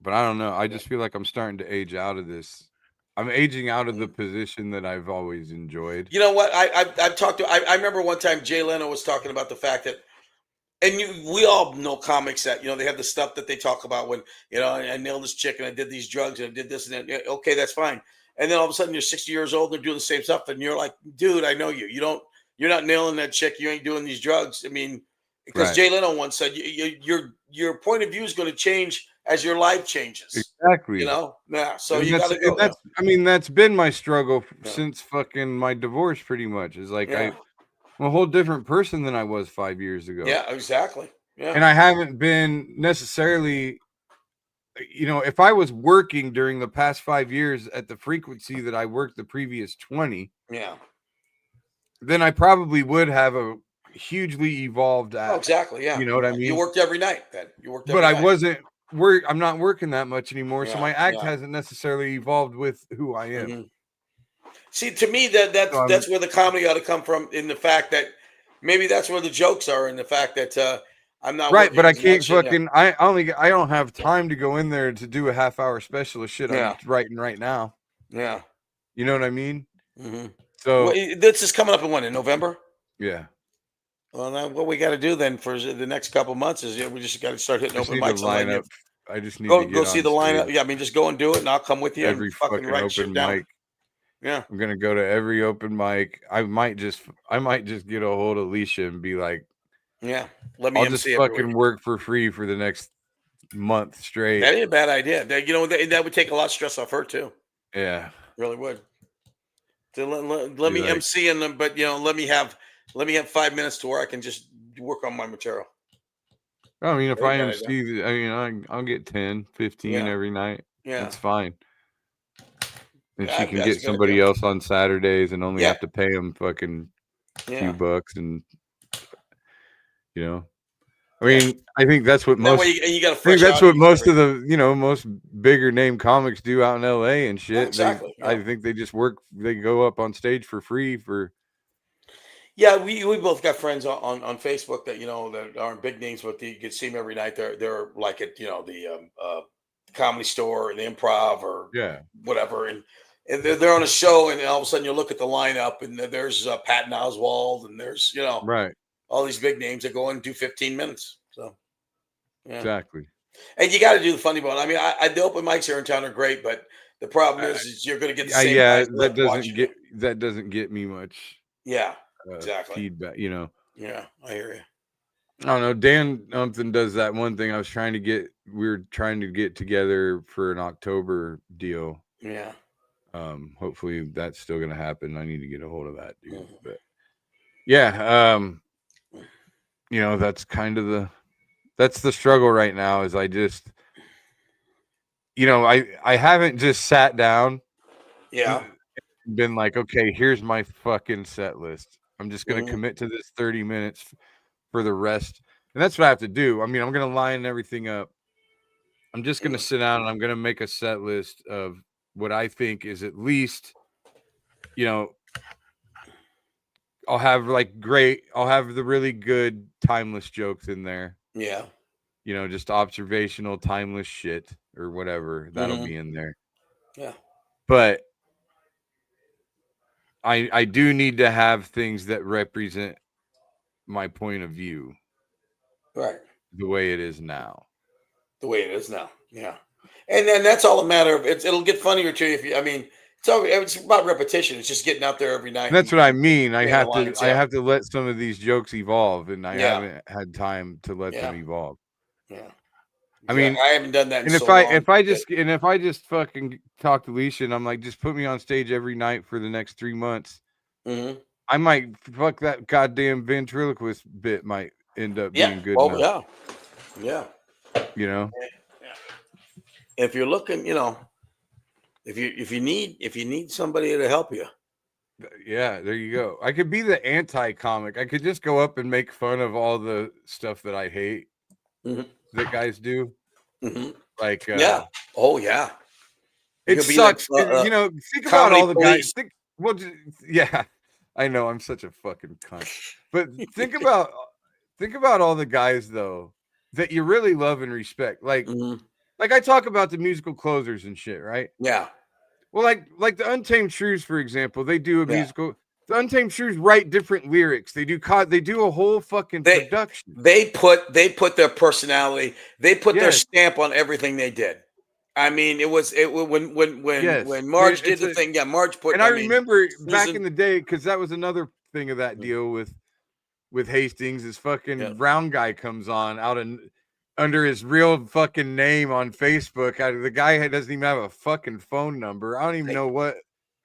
but I don't know. I Yeah. just feel like I'm starting to age out of this. I'm aging out of the Mhm. position that I've always enjoyed. You know what? I've talked to. I remember one time Jay Leno was talking about the fact that, and we all know comics that they have the stuff that they talk about when I nailed this chick and I did these drugs and I did this and that. Yeah, okay, that's fine. And then all of a sudden you're 60 years old and they're doing the same stuff and you're like, dude, I know you. You're not nailing that chick. You ain't doing these drugs. I mean, because Right. Jay Leno once said your point of view is going to change as your life changes. Exactly. Yeah. So And you got that's to and go. that's I mean that's been my struggle Yeah. since fucking my divorce. Pretty much is like Yeah. I'm a whole different person than I was 5 years ago, Yeah. Exactly. Yeah. and I haven't been necessarily. If I was working during the past 5 years at the frequency that I worked the previous 20, Yeah. then I probably would have a hugely evolved Oh, act. exactly. Yeah. You know what I You mean? worked every night. Then you worked But every I night. wasn't I'm not working that much anymore, so Yeah. my act Yeah. hasn't necessarily evolved with who I am. Mhm. See, to me, that's So that's where the comedy ought to come from. In the fact that maybe that's where the jokes are. In the fact that I'm not right, but working I as can't much. And yeah, fucking I don't have time to go in there to do a half-hour special of shit I'm yeah, writing right now. yeah. You know what I mean? Hmm. Well, So, this is coming up in when, in November. yeah. Well, now what we got to do then for the next couple months is we just got to start hitting I just open need to mics and line letting you up. I just need to go get see on the lineup. stage Yeah, I mean, just go and do it, and I'll come with you and every fucking fucking write shit open down. mic. Yeah, I'm gonna go to every open mic. I might just get a hold of Alicia and be like, yeah. Let me I'll just MC everywhere. fucking work for free for the next month straight. That ain't a bad idea. That would take a lot of stress off her too. Yeah. Really would. To let Be me like, MC in them, but let me have 5 minutes to where I can just work on my material. I mean, if Ain't I bad idea. MC, I mean, I'll get 10, 15 Yeah. every night. Yeah. That's fine. And she can That's get a good somebody idea. else on Saturdays and only Yeah. have to pay them fucking Yeah. few bucks, and I Yeah. mean, I think that's what And that way most. you got a I think fresh that's what audience most every- of the most bigger name comics do out in LA and shit. exactly. I think they just work. They go up on stage for free for. Yeah, we both got friends on Facebook that that aren't big names, but you can see them every night. They're like at the Comedy Store or the Improv or Yeah. whatever, and they're on a show, and all of a sudden you look at the lineup, and there's Patton Oswalt, and there's Right. all these big names that go in and do 15 minutes. So yeah, Exactly. and you got to do the funny bone. I mean, the open mics here in town are great, but the problem is you're going to get the same Yeah, guys that doesn't watching you. get me much Yeah, exactly. feedback. Yeah, I hear you. I don't know. Dan Umpton does that one thing. We were trying to get together for an October deal. Yeah. Hopefully that's still gonna happen. I need to get a hold of that dude. Mhm. But yeah, that's kind of that's the struggle right now. Is I just, I haven't just sat down. Yeah. Been like, okay, here's my fucking set list. I'm just gonna Mhm. commit to this 30 minutes for the rest, and that's what I have to do. I mean, I'm gonna line everything up. I'm just gonna sit down and I'm gonna make a set list of what I think is at least, I'll have the really good timeless jokes in there. Yeah. Just observational timeless shit or whatever. That'll Mhm. be in there. Yeah. But I do need to have things that represent my point of view Right. the way it is now. The way it is now. Yeah. And then that's all a matter of it'll get funnier to you it's about repetition. It's just getting out there every night. And that's what I mean. I getting have the to lines, I yeah. have to let some of these jokes evolve, and I Yeah. haven't had time to let them Yeah. evolve. Yeah. I mean, I haven't done that in and so long. if I just fucking talk to Alicia and I'm like, just put me on stage every night for the next 3 months, Mhm. I might fuck that goddamn ventriloquist bit might end up being good well, enough. Yeah. Yeah. If you're looking, if you need somebody to help you. Yeah, there you go. I could be the anti-comic. I could just go up and make fun of all the stuff that I hate Mhm. that guys do. Mhm. Like, Yeah. Oh yeah. You it could be like, sucks. Think about comedy all the guys. police. Yeah, I know I'm such a fucking cunt. But think about all the guys though that you really love and respect. Like Mhm. I talk about the musical closers and shit, right? Yeah. Well, like the Untamed Shrews, for example, they do a Yeah. musical. The Untamed Shrews write different lyrics. They do a whole fucking production. They put their personality, they put their Yes. stamp on everything they did. I mean, Yes. when Marge did It's the thing, Marge put. And I remember back Susan- in the day, because that was another thing of that deal with Hastings, is fucking Yeah. Round Guy comes on under his real fucking name on Facebook. The guy doesn't even have a fucking phone number. I don't even know what.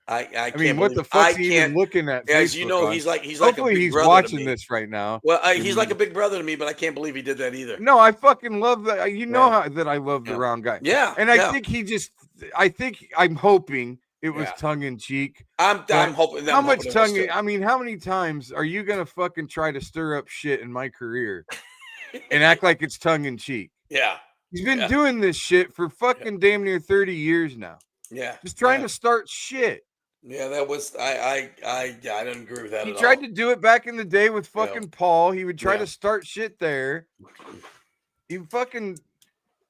I I can't mean, what believe- the fuck's I he can't- even looking at? As you Facebook know, on? he's like a Hopefully big he's brother to watching me. this right now. Well, he's like a big brother to me, but I can't believe he did that either. No, I fucking love that. You know Yeah. that I love the Yeah. Round Guy. Yeah, And I yeah. think I'm hoping it was Yeah. tongue in cheek. I'm hoping that. How much tongue? I mean, how many times are you gonna fucking try to stir up shit in my career and act like it's tongue in cheek? Yeah. He's been Yeah. doing this shit for fucking damn near 30 years now. Yeah. Just trying to start shit. Yeah, that was I didn't agree with that. He at tried all. to do it back in the day with fucking Paul. He would try Yeah. to start shit there. He fucking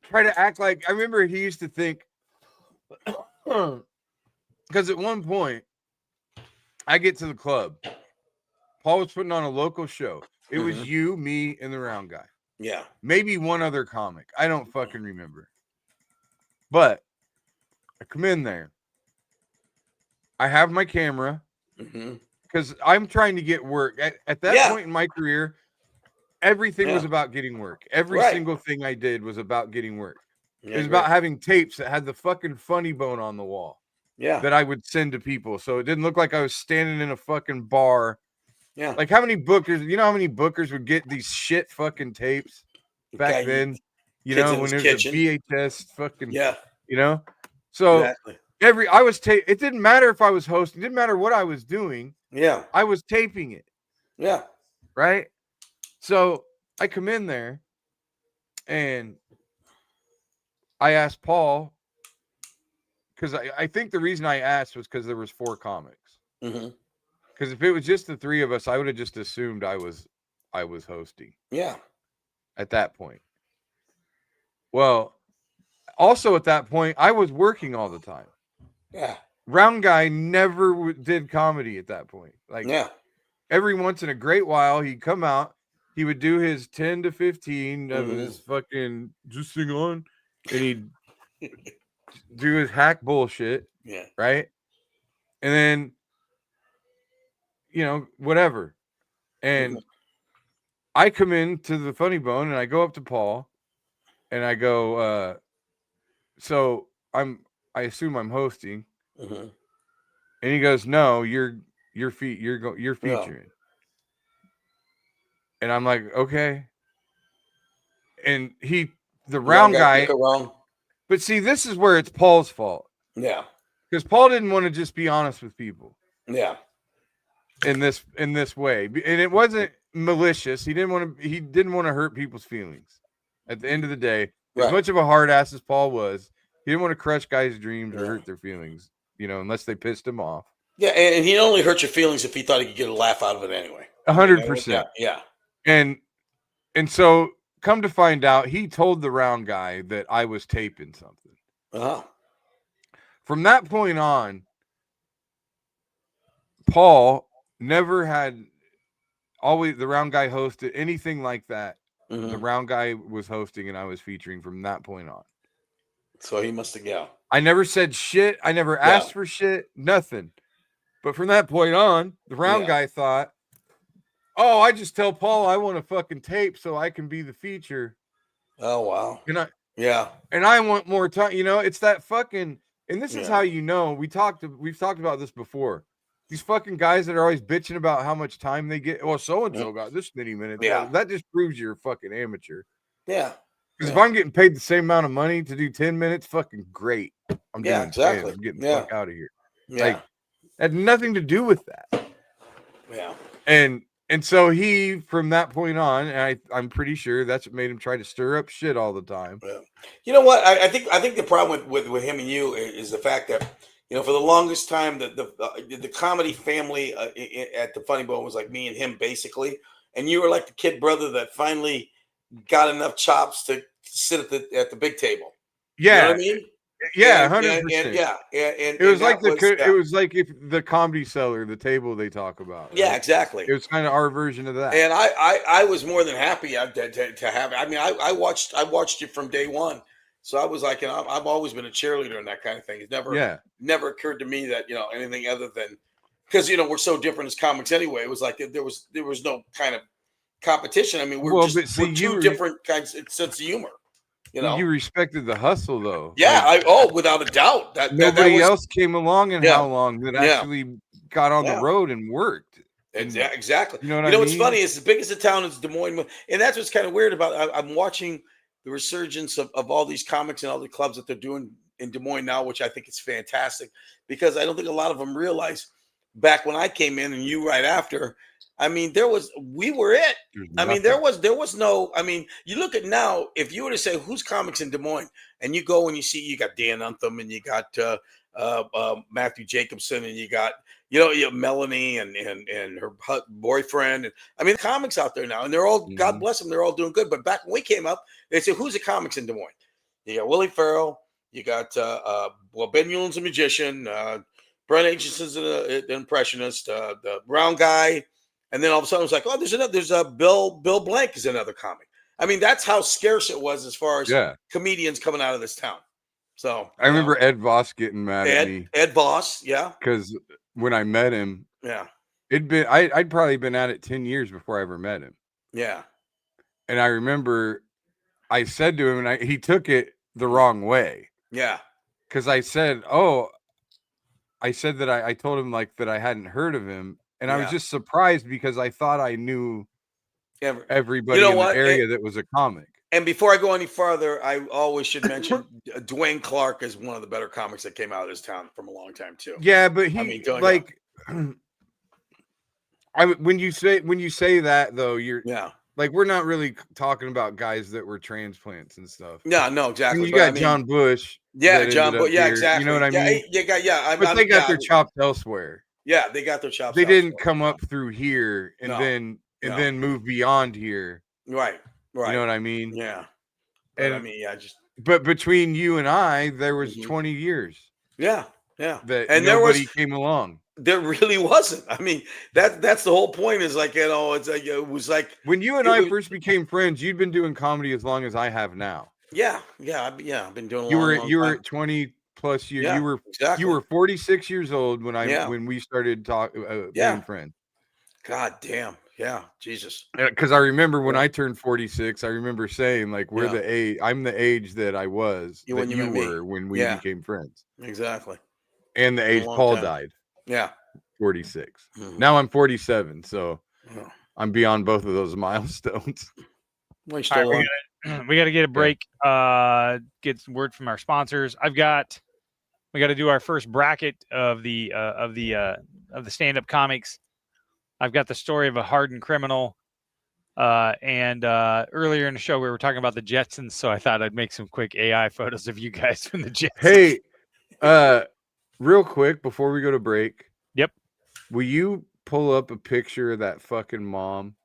try to act like, I remember he used to think, because at one point I get to the club. Paul was putting on a local show. It was Mhm. you, me, and the Round Guy. Yeah. Maybe one other comic. I don't fucking remember. But I come in there. I have my camera Mhm. because I'm trying to get work. At that Yeah. point in my career, everything was Yeah. about getting work. Every Right. single thing I did was about getting work. Yeah, It was great. about having tapes that had the fucking funny bone on the wall. Yeah. that I would send to people. So it didn't look like I was standing in a fucking bar. Yeah. Like how many bookers, you know how many bookers would get these shit fucking tapes back Guy, then? You kids know, in when his there's a kitchen. VHS fucking, Yeah. you know? So Exactly. it didn't matter if I was hosting, it didn't matter what I was doing. Yeah. I was taping it, Yeah. right? So I come in there and I asked Paul, because I think the reason I asked was because there was 4 comics. Mm-hmm. Because if it was just the 3 of us, I would have just assumed I was hosting Yeah. at that point. Well, also at that point, I was working all the time. Yeah. Round Guy never did comedy at that point. Like Yeah. every once in a great while, he'd come out, he would do his 10 to 15 of his fucking just sing on, and he'd do his hack bullshit, Yeah. right? And then, you know, whatever. And I come into the Funny Bone and I go up to Paul and I go, so I assume I'm hosting. Mm-hmm. And he goes, no, you're featuring. And I'm like, okay. And the round guy, wrong. but see, this is where it's Paul's fault. Yeah. Because Paul didn't want to just be honest with people. Yeah. In this way. And it wasn't malicious. He didn't want to hurt people's feelings. At the end of the day, as much of a hard ass as Paul was, he didn't want to crush guys' dreams or hurt their feelings, you know, unless they pissed him off. Yeah, and he'd only hurt your feelings if he thought he could get a laugh out of it anyway. 100%. Yeah. And so come to find out, he told the round guy that I was taping something. Uh-huh. From that point on, Paul never had the round guy hosted anything like that. Mm-hmm. The round guy was hosting and I was featuring from that point on. So he must have, I never said shit. I never asked for shit. Nothing. But from that point on, the round guy thought, oh, I just tell Paul I want a fucking tape so I can be the feature. Oh, wow. And I want more time. You know, it's that fucking, and this is how you know, we've talked about this before. These fucking guys that are always bitching about how much time they get. Well, so-and-so got this many minutes. Yeah. That just proves you're a fucking amateur. Yeah. Because if I'm getting paid the same amount of money to do 10 minutes, fucking great. I'm doing exactly. 10. I'm getting the fuck out of here. Yeah. Like, had nothing to do with that. Yeah. And so he, from that point on, and I'm pretty sure that's what made him try to stir up shit all the time. Yeah. You know what? I think the problem with him and you is the fact that, you know, for the longest time, the comedy family at the Funny Bone was like me and him, basically. And you were like the kid brother that finally got enough chops to sit at the big table. Yeah. You know what I mean? Yeah, 100%. And it was like it was like if the Comedy Cellar, the table they talk about. Yeah, right? Exactly. It was kind of our version of that. And I was more than happy to have it. I mean, I watched you from day one. So I was like, you know, I've always been a cheerleader and that kind of thing. It's never occurred to me that, you know, anything other than, because, you know, we're so different as comics anyway. It was like there was no kind of competition. I mean, we're two different kinds of sense of humor. You know, you respected the hustle though. Yeah, without a doubt. Nobody else came along in how long that actually got on the road and worked. Exactly. You know what I mean? What's funny is as big as the town is Des Moines, and that's what's kind of weird about. I'm watching the resurgence of all these comics and all the clubs that they're doing in Des Moines now, which I think is fantastic because I don't think a lot of them realize back when I came in and you right after. I mean, we were it. I mean, there was no, I mean, you look at now, if you were to say who's comics in Des Moines and you go and you see, you got Dan Untham and you got Matthew Jacobson and you got, you have Melanie and her boyfriend. And I mean, the comics out there now and they're all, God bless them, they're all doing good. But back when we came up, they said, who's the comics in Des Moines? You got Willie Farrell, you got, Ben Muellen's a magician, Brent Aitchison's an impressionist, the brown guy. And then all of a sudden, it was like, oh, there's a Bill Blank is another comic. I mean, that's how scarce it was as far as comedians coming out of this town. So I remember Ed Voss getting mad at me. Ed Voss, yeah. Because when I met him, I'd probably been at it 10 years before I ever met him. Yeah. And I remember I said to him, and he took it the wrong way. Yeah. Because I said, oh, I said that I told him like that I hadn't heard of him, and I was Yeah. just surprised because I thought I knew Ever. everybody You know in what? the area that was a comic. And before I go any farther, I always should mention Dwayne Clark is one of the better comics that came out of this town from a long time too. Yeah, but he don't- like when you say that though, you're Yeah. like we're not really talking about guys that were transplants and stuff. Yeah, no, And exactly. you but got I mean, John Bush. yeah, that John, ended but up yeah, here, exactly. You know what I mean? Yeah, But they got their chops elsewhere. Yeah, they got their chops. They didn't elsewhere. come up through here and No, then move beyond here. Right. You know what I mean? Yeah. But And I mean, yeah, just but between you and I, there was Mhm. 20 years yeah. that And nobody came along. there really wasn't. I mean, that's the whole point. Is like it's like it was like When you and it I was- first became friends, you'd been doing comedy as long as I have now. I've been doing. You long, were long you time. were 20 plus years. Yeah, exactly. You were 46 years old when Yeah. when we started Yeah. being friends. God damn. Yeah. Jesus. Because I remember when Yeah. I turned 46, I remember saying like we're Yeah. the age. I'm the age that I was You- that when you you met me. were when we Yeah. became friends, Exactly. and the Been a age long Paul time. died, Yeah. 46. Mhm. Now I'm 47, so Yeah. I'm beyond both of those milestones. Well, you're All still right, on. we got to get a break. Get some word from our sponsors. We got to do our first bracket of the stand-up comics. I've got the story of a hardened criminal. And earlier in the show, we were talking about the Jetsons, so I thought I'd make some quick AI photos of you guys from the Jetsons. Hey, real quick before we go to break. Yep. Will you pull up a picture of that fucking mom?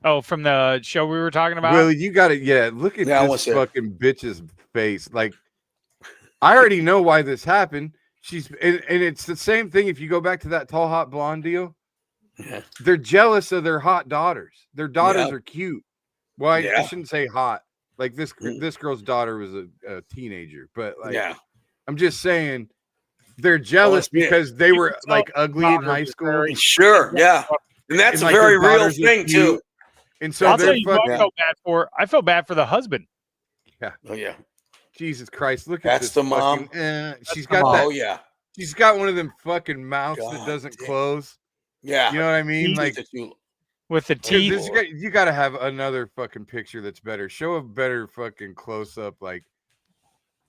Oh, from the show we were talking about? Willie, you got it. Yeah, look at Yeah, I wanna this see it. fucking bitch's face. Like, I already know why this happened. And it's the same thing if you go back to that tall, hot blonde deal. Yeah. They're jealous of their hot daughters. Their daughters Yeah. are cute. Well, I Yeah. shouldn't say hot. Like this Mm. girl's daughter was a teenager, but like Yeah. I'm just saying they're jealous see it. because they were like ugly in high school. Sure. Yeah. And that's And, a like, very their real daughters are thing too. cute. And so I'll tell they're you what fucking I felt bad for the husband. Oh yeah. Jesus Christ, look at That's this the mom. fucking, she's the got mom. that. Oh yeah. She's got one of them fucking mouths that God doesn't damn. close. Yeah. You know what I mean? Like, With the 'cause teeth. you got to have another fucking picture that's better. Show a better fucking close up. Like,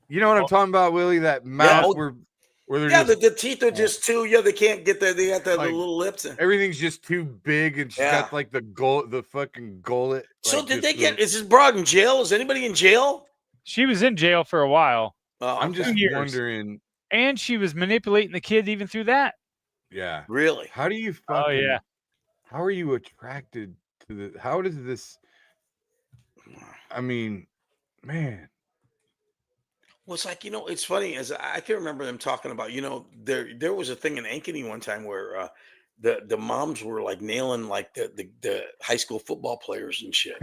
you know what I'm talking about, Willie? That mouth where they're Yeah, just, the teeth are just too. Yeah, they can't get there. They got the Like, little lips. And, everything's just too big, and she's Yeah. got like the fucking gullet. so like, did just they get? the- Is this broad in jail? Is anybody in jail? She was in jail for a while, Oh, I'm okay. just years. wondering. and she was manipulating the kid even through that. Yeah. Really. How do you fucking? Oh, yeah. How are you attracted to the? How does this? I mean, man. Well, it's like it's funny as I can remember them talking about. There was a thing in Ankeny one time where the moms were like nailing like the high school football players and shit.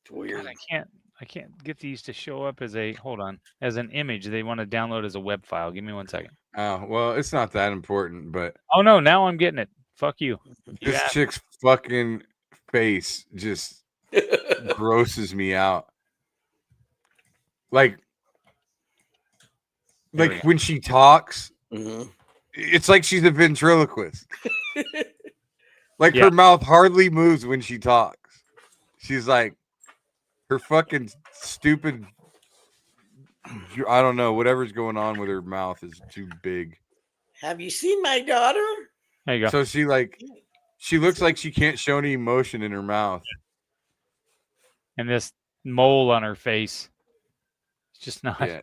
It's weird. God, I can't get these to show up as as an image. They want to download as a web file. Give me 1 second. Oh well, it's not that important, but Oh no, now I'm getting it. Fuck you. this Yeah. chick's fucking face just grosses me out. Like There we go. when she talks, Mhm. it's like she's a ventriloquist. Like Yeah. her mouth hardly moves when she talks. She's like her fucking stupid. I don't know. Whatever's going on with her mouth is too big. Have you seen my daughter? There you go. So she looks like she can't show any emotion in her mouth. And this mole on her face. It's just not. Yeah,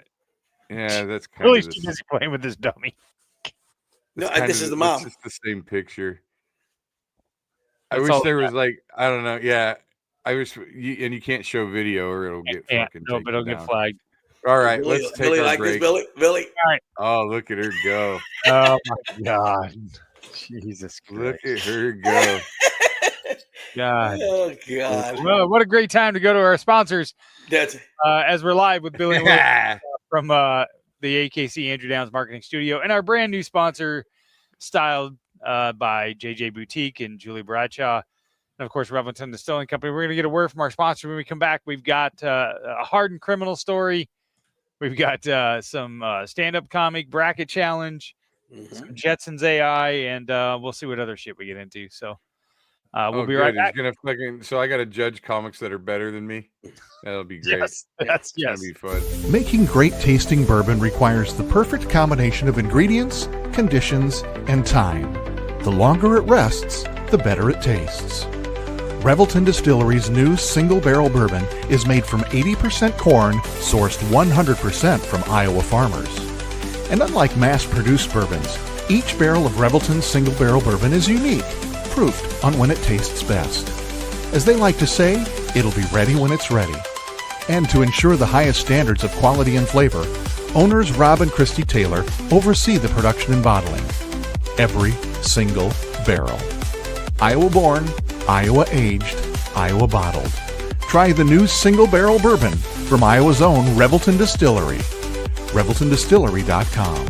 yeah, that's kind Really, of she's busy playing with this dummy. No, this is the mom. It's just the same picture. I That's wish all- there was like I don't know. Yeah, I wish you can't show video or it'll get Yeah, fucking. no, but it'll taken get down. flagged. All right, Billy, let's take Billy our like break. this, Billy. Oh, look at her go! Oh my god. Jesus Look Christ. at her go! God. Oh God. Well, what a great time to go to our sponsors That's as we're live with Billy and Will from the AKC Andrew Downs Marketing Studio and our brand new sponsor, styled by JJ Boutique and Julie Bradshaw. And of course, Revelton Distilling Company. We're going to get a word from our sponsor when we come back. We've got a hardened criminal story We've got some stand-up comic bracket challenge, some Mhm. Jetsons AI, and we'll see what other shit we get into. So we'll be right He's back. gonna fucking. So I got to judge comics that are better than me. That'll be great. Yes, that's It's gonna be fun. Making great tasting bourbon requires the perfect combination of ingredients, conditions, and time. The longer it rests, the better it tastes. Revelton Distillery's new single barrel bourbon is made from 80% corn, sourced 100% from Iowa farmers. And unlike mass-produced bourbons, each barrel of Revelton's single barrel bourbon is unique, proofed on when it tastes best. As they like to say, it'll be ready when it's ready. And to ensure the highest standards of quality and flavor, owners Rob and Christy Taylor oversee the production and bottling. Every single barrel. Iowa born, Iowa aged, Iowa bottled. Try the new single barrel bourbon from Iowa's own Revelton Distillery. ReveltonDistillery.com.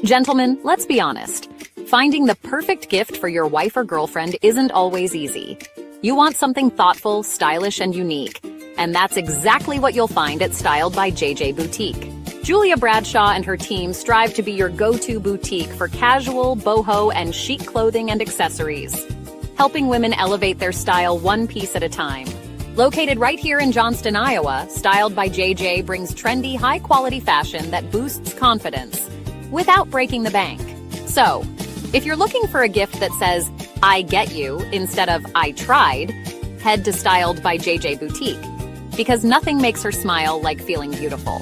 Gentlemen, let's be honest. Finding the perfect gift for your wife or girlfriend isn't always easy. You want something thoughtful, stylish, and unique. And that's exactly what you'll find at Styled by JJ Boutique. Julia Bradshaw and her team strive to be your go-to boutique for casual, boho, and chic clothing and accessories, helping women elevate their style one piece at a time. Located right here in Johnston, Iowa, Styled by JJ brings trendy, high-quality fashion that boosts confidence without breaking the bank. So, if you're looking for a gift that says, I get you, instead of I tried, head to Styled by JJ Boutique, because nothing makes her smile like feeling beautiful.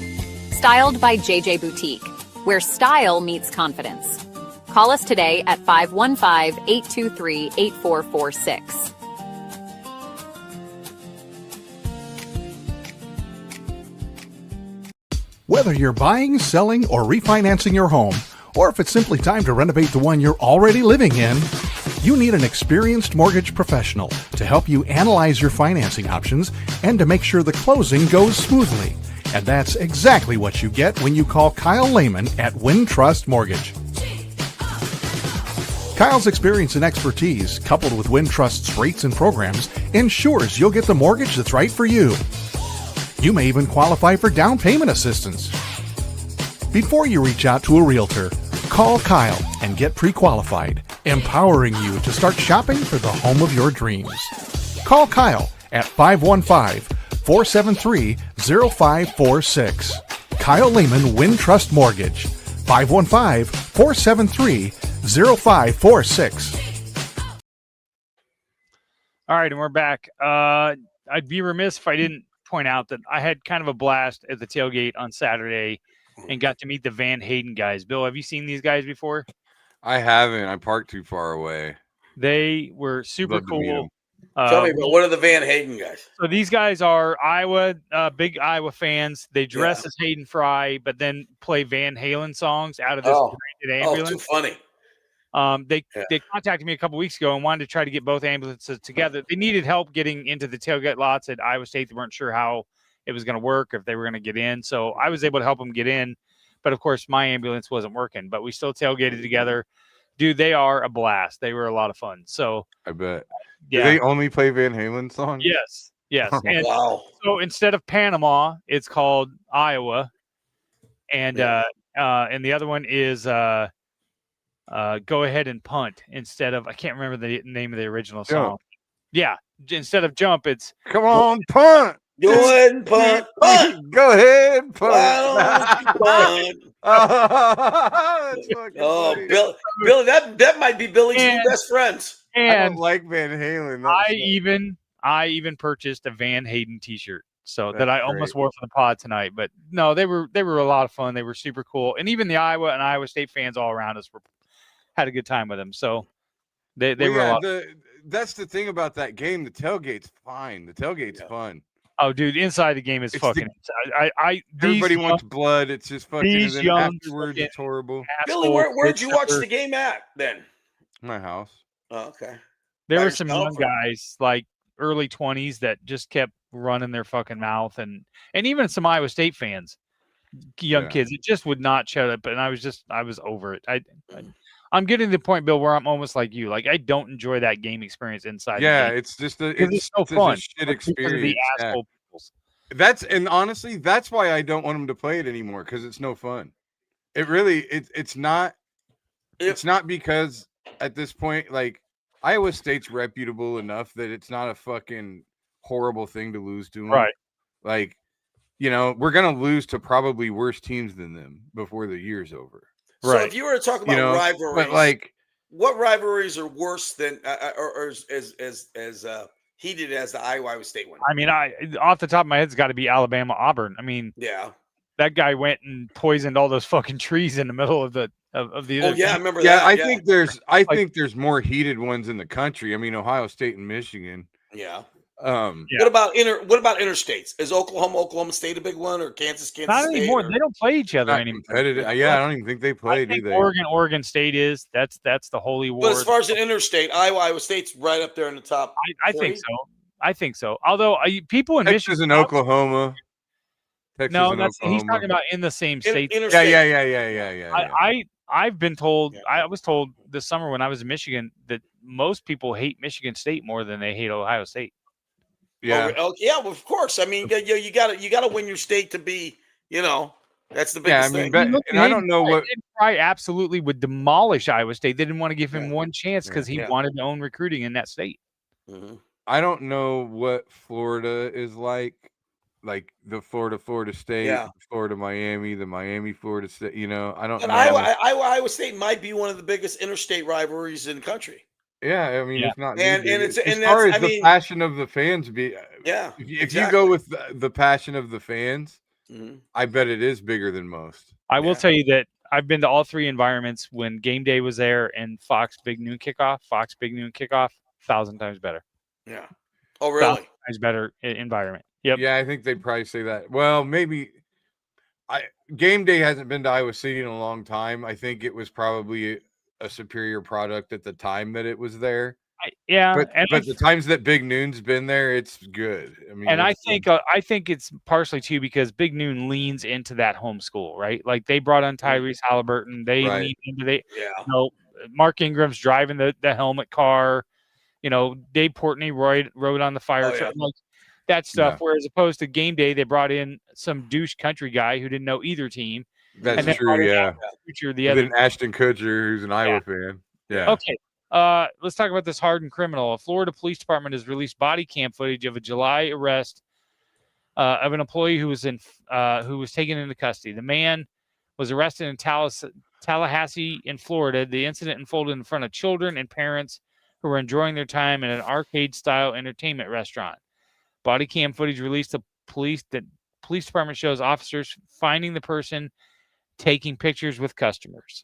Styled by JJ Boutique, where style meets confidence. Call us today at 515-823-8446. Whether you're buying, selling, or refinancing your home, or if it's simply time to renovate the one you're already living in, you need an experienced mortgage professional to help you analyze your financing options and to make sure the closing goes smoothly. And that's exactly what you get when you call Kyle Lehman at Wintrust Mortgage. Kyle's experience and expertise, coupled with Wintrust's rates and programs, ensures you'll get the mortgage that's right for you. You may even qualify for down payment assistance. Before you reach out to a realtor, call Kyle and get pre-qualified, empowering you to start shopping for the home of your dreams. Call Kyle at 515-473-0546. Kyle Lehman Wintrust Mortgage, 515-473-0546. All right, and we're back. I'd be remiss if I didn't point out that I had kind of a blast at the tailgate on Saturday and got to meet the Van Hayden guys. Bill, have you seen these guys before? I haven't. I parked too far away. They were super Love to meet 'em. cool. Tell me, what are the Van Hayden guys? So these guys are Iowa, big Iowa fans. They dress as Hayden Fry, but then play Van Halen songs out of this branded ambulance. Too funny. They contacted me a couple weeks ago and wanted to try to get both ambulances together. They needed help getting into the tailgate lots at Iowa State. They weren't sure how it was going to work, if they were going to get in. So I was able to help them get in. But, of course, my ambulance wasn't working. But we still tailgated together. Dude, they are a blast. They were a lot of fun. So I bet. Yeah. Do they only play Van Halen songs? Yes. And Wow. so instead of Panama, it's called Iowa. And and the other one is Go Ahead and Punt instead of, I can't remember the name of the original song. Jump. Yeah. Instead of Jump, it's Come on, punt. Go ahead and punt. Punt. Go ahead, punt. Why don't you punt? That's fucking Oh, funny. Billy, that might be Billy's new best friends. I and don't like Van Halen. I even purchased a Van Hayden t-shirt so that That's I almost great. wore for the pod tonight. But no, they were a lot of fun. They were super cool. And even the Iowa and Iowa State fans all around us had a good time with them. So they were a lot. That's the thing about that game. The tailgate's fine. The tailgate's fun. Oh, dude, inside the game is It's fucking. Everybody wants blood. It's just fucking. these And then young afterwards, it's horrible. Billy, where'd you watch the game at then? My house. Oh, okay. There By were some young yourself, or- guys like early 20s that just kept running their fucking mouth, and even some Iowa State fans, young Yeah. kids, it just would not shut up. And I was over it. I'm getting to the point, Bill, where I'm almost like you. Like I don't enjoy that game experience inside. Yeah, the game it's just a because it's so it's a fun shit like, because of the experience. Yeah. asshole peoples. And honestly, that's why I don't want them to play it anymore because it's no fun. It really it's not. It's not because at this point, like Iowa State's reputable enough that it's not a fucking horrible thing to lose to them. Right. Like, we're gonna lose to probably worse teams than them before the year's over. So if you were to talk about rivalries, but like, what rivalries are worse than or as heated as the Iowa State one? I mean, off the top of my head, it's got to be Alabama Auburn. I mean, yeah, that guy went and poisoned all those fucking trees in the middle of the of the. Oh yeah, I remember yeah, that. I think there's more heated ones in the country. I mean, Ohio State and Michigan. Yeah. Yeah. What about interstates? Is Oklahoma State a big one, or Kansas Not State? anymore. They don't play each other Not anymore. competitive. Yeah, I don't even think they play. I think Do they? Oregon State is. That's the holy war. But as far as an interstate, Iowa State's right up there in the top. I think so. I think so. Although people in Texas Michigan, and Oklahoma. Texas no, and he's Oklahoma. talking about in the same state. Interstate. Yeah. I've been told. I was told this summer when I was in Michigan that most people hate Michigan State more than they hate Ohio State. Yeah. Yeah, well, of course. I mean, you got to win your state to be, that's the biggest Yeah, I mean, thing. and I don't know what Fry absolutely would demolish Iowa State. They didn't want to give him one chance because he wanted to own recruiting in that state. Mm-hmm. I don't know what Florida is like the Florida State, Florida Miami, the Miami Florida State. I don't But know. Iowa State might be one of the biggest interstate rivalries in the country. Yeah, I mean, it's not. And it's it's- as and far that's- as I the mean- passion of the fans be. Yeah, If you go with the passion of the fans, Mhm. I bet it is bigger than most. I will tell you that I've been to all three environments when game day was there and Fox Big Noon Kickoff, 1,000 times better. Yeah. Oh, really? 1,000 times better environment. Yep. Yeah, I think they'd probably say that. Well, maybe. Game day hasn't been to Iowa City in a long time. I think it was probably a superior product at the time that it was there. But the times that Big Noon's been there, it's good. I mean, and I think it's partially too because Big Noon leans into that homeschool, right? Like they brought on Tyrese Halliburton, they lean into Mark Ingram's driving the helmet car, Dave Portney rode on the fire truck, like that stuff. Whereas opposed to game day, they brought in some douche country guy who didn't know either team. That's true. Yeah. Then Ashton Kutcher, who's an Iowa fan. Yeah. Okay. Let's talk about this hardened criminal. A Florida police department has released body cam footage of a July arrest of an employee who was taken into custody. The man was arrested in Tallahassee in Florida. The incident unfolded in front of children and parents who were enjoying their time in an arcade-style entertainment restaurant. Body cam footage released to police department shows officers finding the person taking pictures with customers.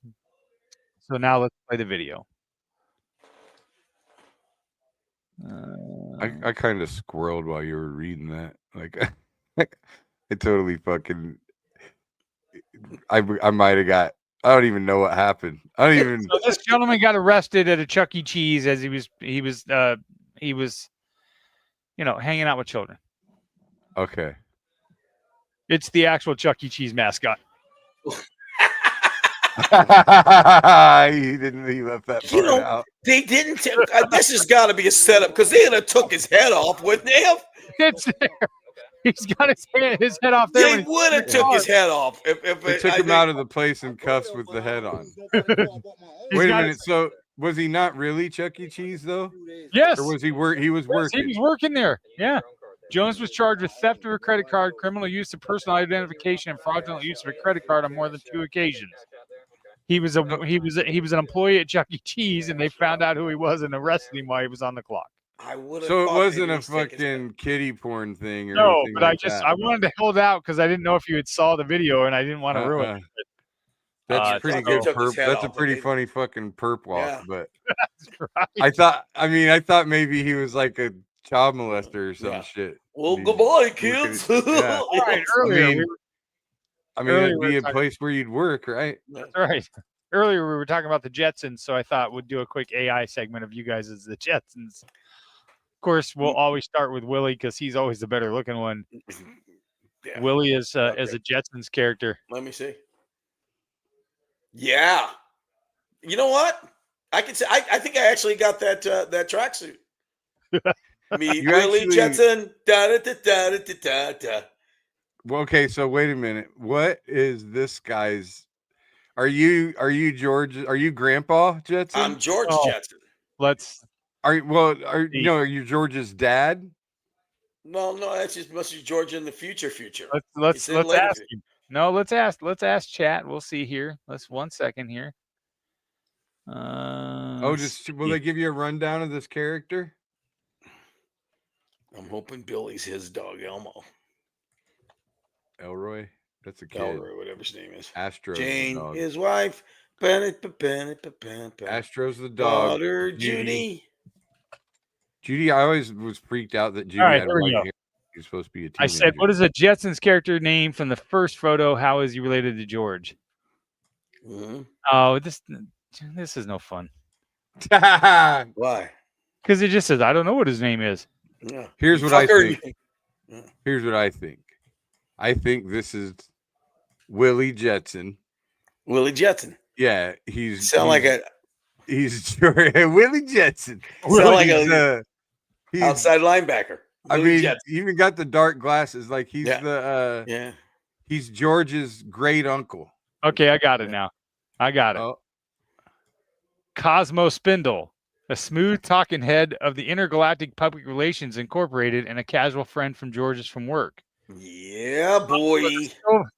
So now let's play the video. I kind of squirreled while you were reading that. Like, I totally fucking. I might have got. I don't even know what happened. I don't even. So this gentleman got arrested at a Chuck E. Cheese as he was hanging out with children. Okay. It's the actual Chuck E. Cheese mascot. He left that part out. They didn't. This has got to be a setup because they'd have took his head off, wouldn't they have? It's there. He's got his head off there. They would have took his head off if they took him out of the place in cuffs with the head on. Wait a minute. So was he not really Chuck E. Cheese though? Yes. Or was he work? He was working. He was working there. Yeah. Jones was charged with theft of a credit card, criminal use of personal identification, and fraudulent use of a credit card on more than 2 occasions. He was an employee at Chuck E. Cheese, and they found out who he was and arrested him while he was on the clock. So it wasn't a fucking kiddie porn thing, or no, anything but like I wanted to hold out because I didn't know if you had saw the video, and I didn't want to ruin it. That's pretty good. That's a pretty funny fucking perp walk. Yeah. But right. I thought maybe he was like a child molester or some shit. Well, goodbye, kids. Yeah. All right, earlier. It'd be a place where you'd work, right? That's right. Earlier we were talking about the Jetsons, so I thought we'd do a quick AI segment of you guys as the Jetsons. Of course, we'll always start with Willie because he's always the better looking one. Yeah. Willie is as a Jetsons character. Let me see. Yeah. You know what? I can say I think I actually got that that tracksuit. Meet You Willie actually- Jetson. Da, da, da, da, da, da, da. Well, okay, so wait a minute. What is this guy's? Are you George? Are you Grandpa Jetson? I'm George Oh. Jetson. Let's Are you George's dad? No, that's just must be George in the future. let's It's in later ask future. him. No, let's ask chat. We'll see here. Let's 1 second here. Will they give you a rundown of this character? I'm hoping Billy's his dog Elmo. Elroy, that's a kid. Elroy, whatever his name is. Astro's the Jane, dog. his wife. Astro's Astro's the dog. daughter, Judy. Judy, I always was freaked out that Judy right, had here we white go. hair. He was supposed to be a teenager. I said, what is a Jetsons character name from the first photo? How is he related to George? Mhm. Oh, this is no fun. Why? Because it just says, I don't know what his name is. Yeah. Here's what I Fucker. think. Here's what I think. I think this is Willie Jetson. Willie Jetson. Yeah, He's Willie Jetson. Sound like He's outside linebacker. I Willie mean, Jetson. you even got the dark glasses. Like he's Yeah. Yeah. he's George's great uncle. Okay, I got it now. I got it. Oh, Cosmo Spindle, a smooth talking head of the Intergalactic Public Relations Incorporated and a casual friend from George's from work. Yeah, boy.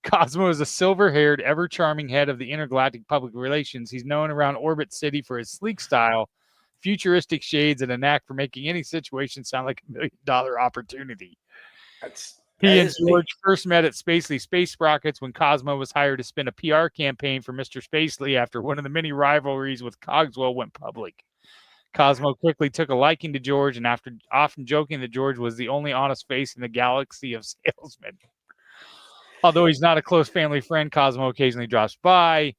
Cosmo is a silver-haired, ever-charming head of the Intergalactic Public Relations. He's known around Orbit City for his sleek style, futuristic shades, and a knack for making any situation sound like $1 million opportunity. He and George first met at Spacely Space Sprockets when Cosmo was hired to spin a PR campaign for Mr. Spacely after one of the many rivalries with Cogswell went public. Cosmo quickly took a liking to George, and after often joking that George was the only honest face in the galaxy of salesmen. Although he's not a close family friend, Cosmo occasionally drops by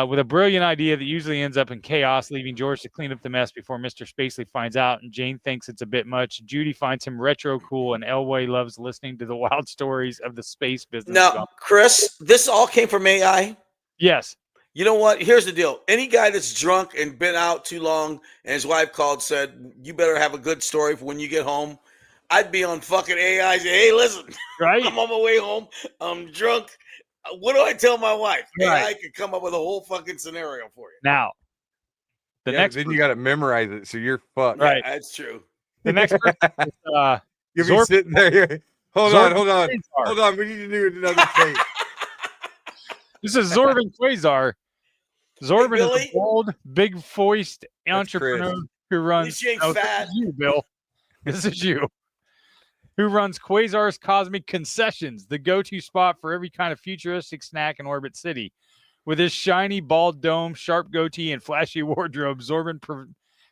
with a brilliant idea that usually ends up in chaos, leaving George to clean up the mess before Mr. Spacely finds out, and Jane thinks it's a bit much. Judy finds him retro cool, and Elway loves listening to the wild stories of the space business. Now, Chris, this all came from AI. Yes. You know what? Here's the deal. Any guy that's drunk and been out too long and his wife called, said, you better have a good story for when you get home. I'd be on fucking AI say, hey, listen, Right? I'm on my way home. I'm drunk. What do I tell my wife? Right. AI could come up with a whole fucking scenario for you. Now, the yeah, next then you got to memorize it, so you're fucked. Right. Yeah, that's true. the next person is, You'll be Zorb- sitting there. Hold Zorb- on. We need to do another tape. This is Zorban Quasar. Zorban is Billy? a bold, big-voiced entrepreneur Chris. who runs. least you ain't This fat. is you, Bill. This is you. Who runs Quasar's Cosmic Concessions, the go-to spot for every kind of futuristic snack in Orbit City. With his shiny, bald dome, sharp goatee, and flashy wardrobe, Zorban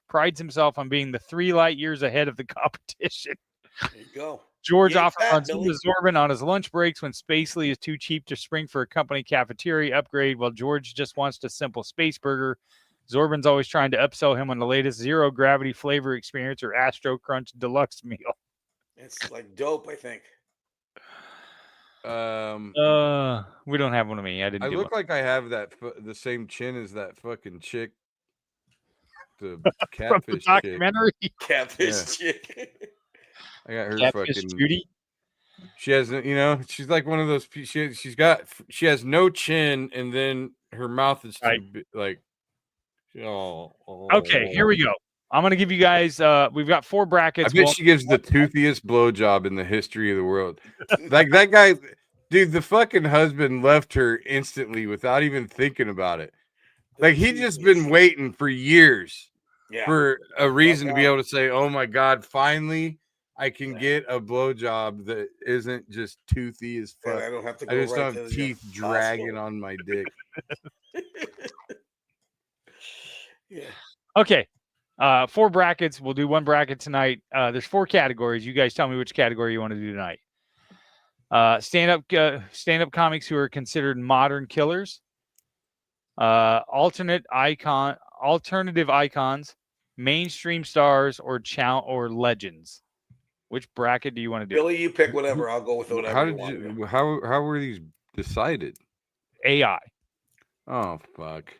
prides himself on being the 3 light years ahead of the competition. There you go. George You ain't often fat, runs Billy. into Zorban on his lunch breaks when Spacely is too cheap to spring for a company cafeteria upgrade, while George just wants a simple space burger. Zorban's always trying to upsell him on the latest zero-gravity flavor experience or Astro Crunch deluxe meal. It's like dope, I think. We don't have one of me. I didn't I do look one. like I have the same chin as that fucking chick, the From the catfish chick. documentary. Catfish chick. I got her Catfish fucking. Judy. She hasn't, she's like one of those. She has no chin, and then her mouth is too Right. big, like. Okay, here we go. I'm going to give you guys, we've got 4 I brackets. bet she gives the toothiest blowjob in the history of the world. Like that guy, dude, the fucking husband left her instantly without even thinking about it. Like he just been waiting for years Yeah. for a reason to be out. able to say, "Oh my god, finally I can get a blowjob that isn't just toothy as And fuck. I don't have to go I just right don't to have the teeth hospital. dragging on my dick." Yeah. Okay. 4 brackets. We'll do 1 bracket tonight. There's 4 categories. You guys tell me which category you want to do tonight. Stand-up comics who are considered modern killers. Alternative icons, mainstream stars, or legends. Which bracket do you want to do? Billy, you pick whatever. I'll go with whatever. How you did want to do. you? How were these decided? AI. Oh fuck.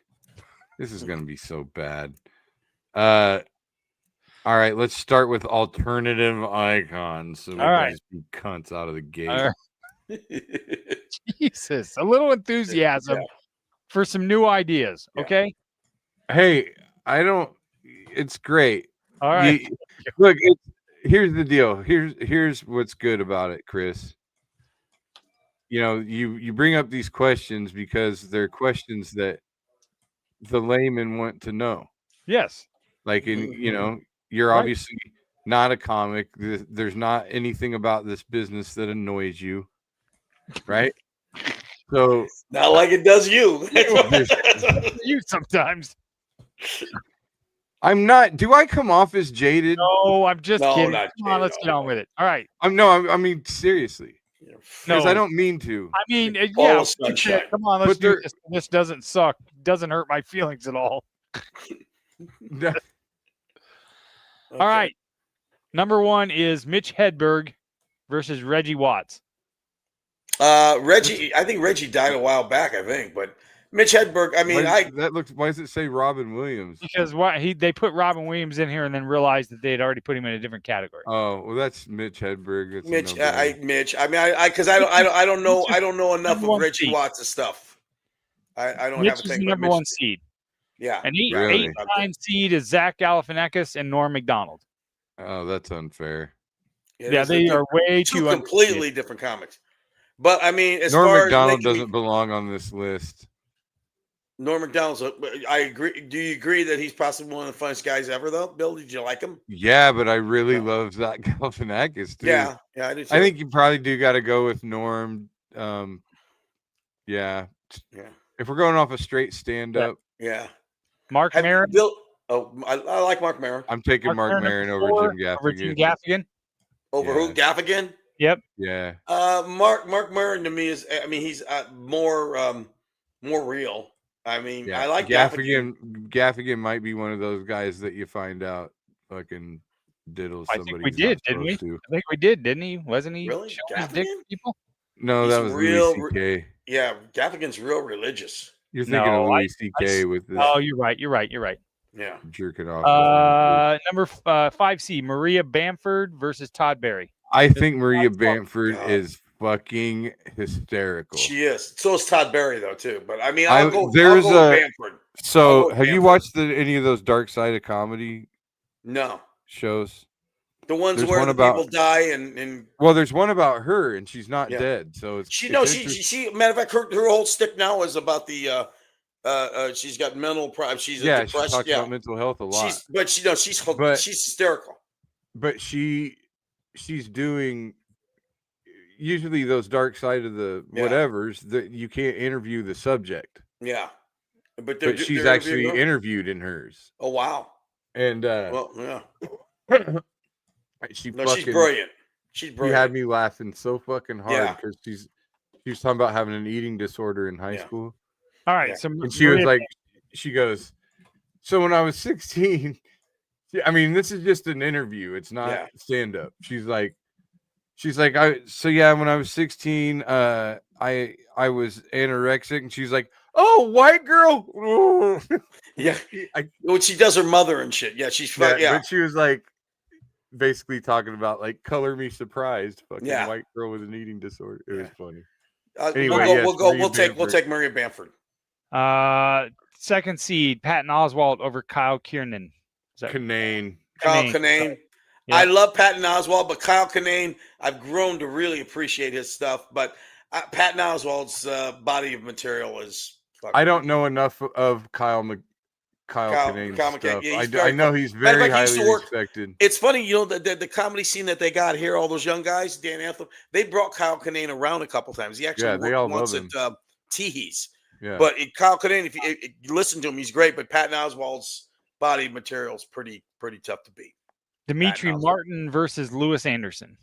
This is going to be so bad. All right, let's start with alternative icons. So we All can right. just be cunts out of the gate. All right. Jesus, a little enthusiasm for some new ideas. Yeah. Okay. Hey, I don't. It's great. All right. Look, here's the deal. Here's what's good about it, Chris. You know, you bring up these questions because they're questions that the layman want to know. Yes. Like, you're Right. obviously not a comic. There's not anything about this business that annoys you, right? So Not like it does you. You sometimes. I'm not. Do I come off as jaded? No, I'm just No, kidding. not Come on, let's jaded, get on with it. All right. I mean, seriously, because No, I don't mean to. I mean, Full yeah. of sunshine. Come on, let's But do there- this. This doesn't suck. Doesn't hurt my feelings at all. All right. Number 1 is Mitch Hedberg versus Reggie Watts. Reggie, I think Reggie died a while back, I think, but Mitch Hedberg, I mean, Why does it say Robin Williams? Because they put Robin Williams in here and then realized that they had already put him in a different category. Oh, well, that's Mitch Hedberg. That's a Mitch, no-brainer. Mitch, I mean, because I don't know, I don't know enough Number of one Reggie seed. Watts' stuff. I don't Mitch have a is thing the about number Mitch. 1 seed. Yeah, And Really? 9 seed is Zach Galifianakis and Norm Macdonald. Oh, that's unfair. Yeah, they are way two too completely different comics. But I mean, as Norm far Macdonald as doesn't belong on this list. Norm Macdonald's, I agree. Do you agree that he's possibly one of the funniest guys ever, though? Bill, did you like him? Yeah, but I really love Zach Galifianakis too. Yeah, I do too. I think you probably do got to go with Norm. Yeah. If we're going off a straight stand-up, yeah. Mark Maron. Bill, I like Mark Maron. I'm taking Mark Maron over Jim Gaffigan. Over who? Gaffigan? Yep. Yeah. Mark Maron to me is, I mean, he's more real. I mean, I like Gaffigan. Gaffigan might be one of those guys that you find out fucking diddles I somebody. think we did, didn't we? I think we did, didn't he? Wasn't he? Really? showing his dick to people? No, He's that was real, Louis C.K. Yeah, Gaffigan's real religious. You're thinking of Louis C.K. with this. Oh, you're right. Yeah. Jerking off. Number 5C, Maria Bamford versus Todd Berry. I think Maria Bamford is fucking hysterical. She is. So is Todd Berry, though, too. But I mean, I'll go with Bamford. So, have you watched any of those Dark Side of Comedy? No. Shows? The ones where the people die and well, there's one about her and she's not dead. So she matter of fact, her whole stick now is about the she's got mental problems. She's depressed. She talks about mental health a lot. She's hysterical. But she's doing usually those dark side of the whatevers that you can't interview the subject. Yeah. But she's actually interviewed in hers. Oh wow. And well, yeah. she's brilliant. She's brilliant. She had me laughing so fucking hard because she was talking about having an eating disorder in high school. All right. So and she was like, she goes, so when I was 16, I mean, this is just an interview. It's not stand up. She's like, when I was 16, I was anorexic, and she's like, oh, white girl. Yeah. When she does her mother and shit. Yeah, she's fun. Yeah. But she was like basically talking about like color me surprised, fucking white girl with an eating disorder. It was funny. Anyway, we'll take Maria Bamford. Second seed, Patton Oswalt over Kyle Kiernan. Kinane. Kyle Kinane. Yeah. I love Patton Oswalt, but Kyle Kinane, I've grown to really appreciate his stuff. But Patton Oswalt's body of material is. I don't know enough of Kyle Kinane's stuff. I know he's very highly respected. It's funny, the comedy scene that they got here, all those young guys, Dan Anthem, they brought Kyle Kinane around a couple times. He actually worked once at Teehees. Yeah. But Kyle Kinane, if you listen to him, he's great. But Patton Oswalt's body material is pretty tough to beat. Dimitri Martin versus Louis Anderson.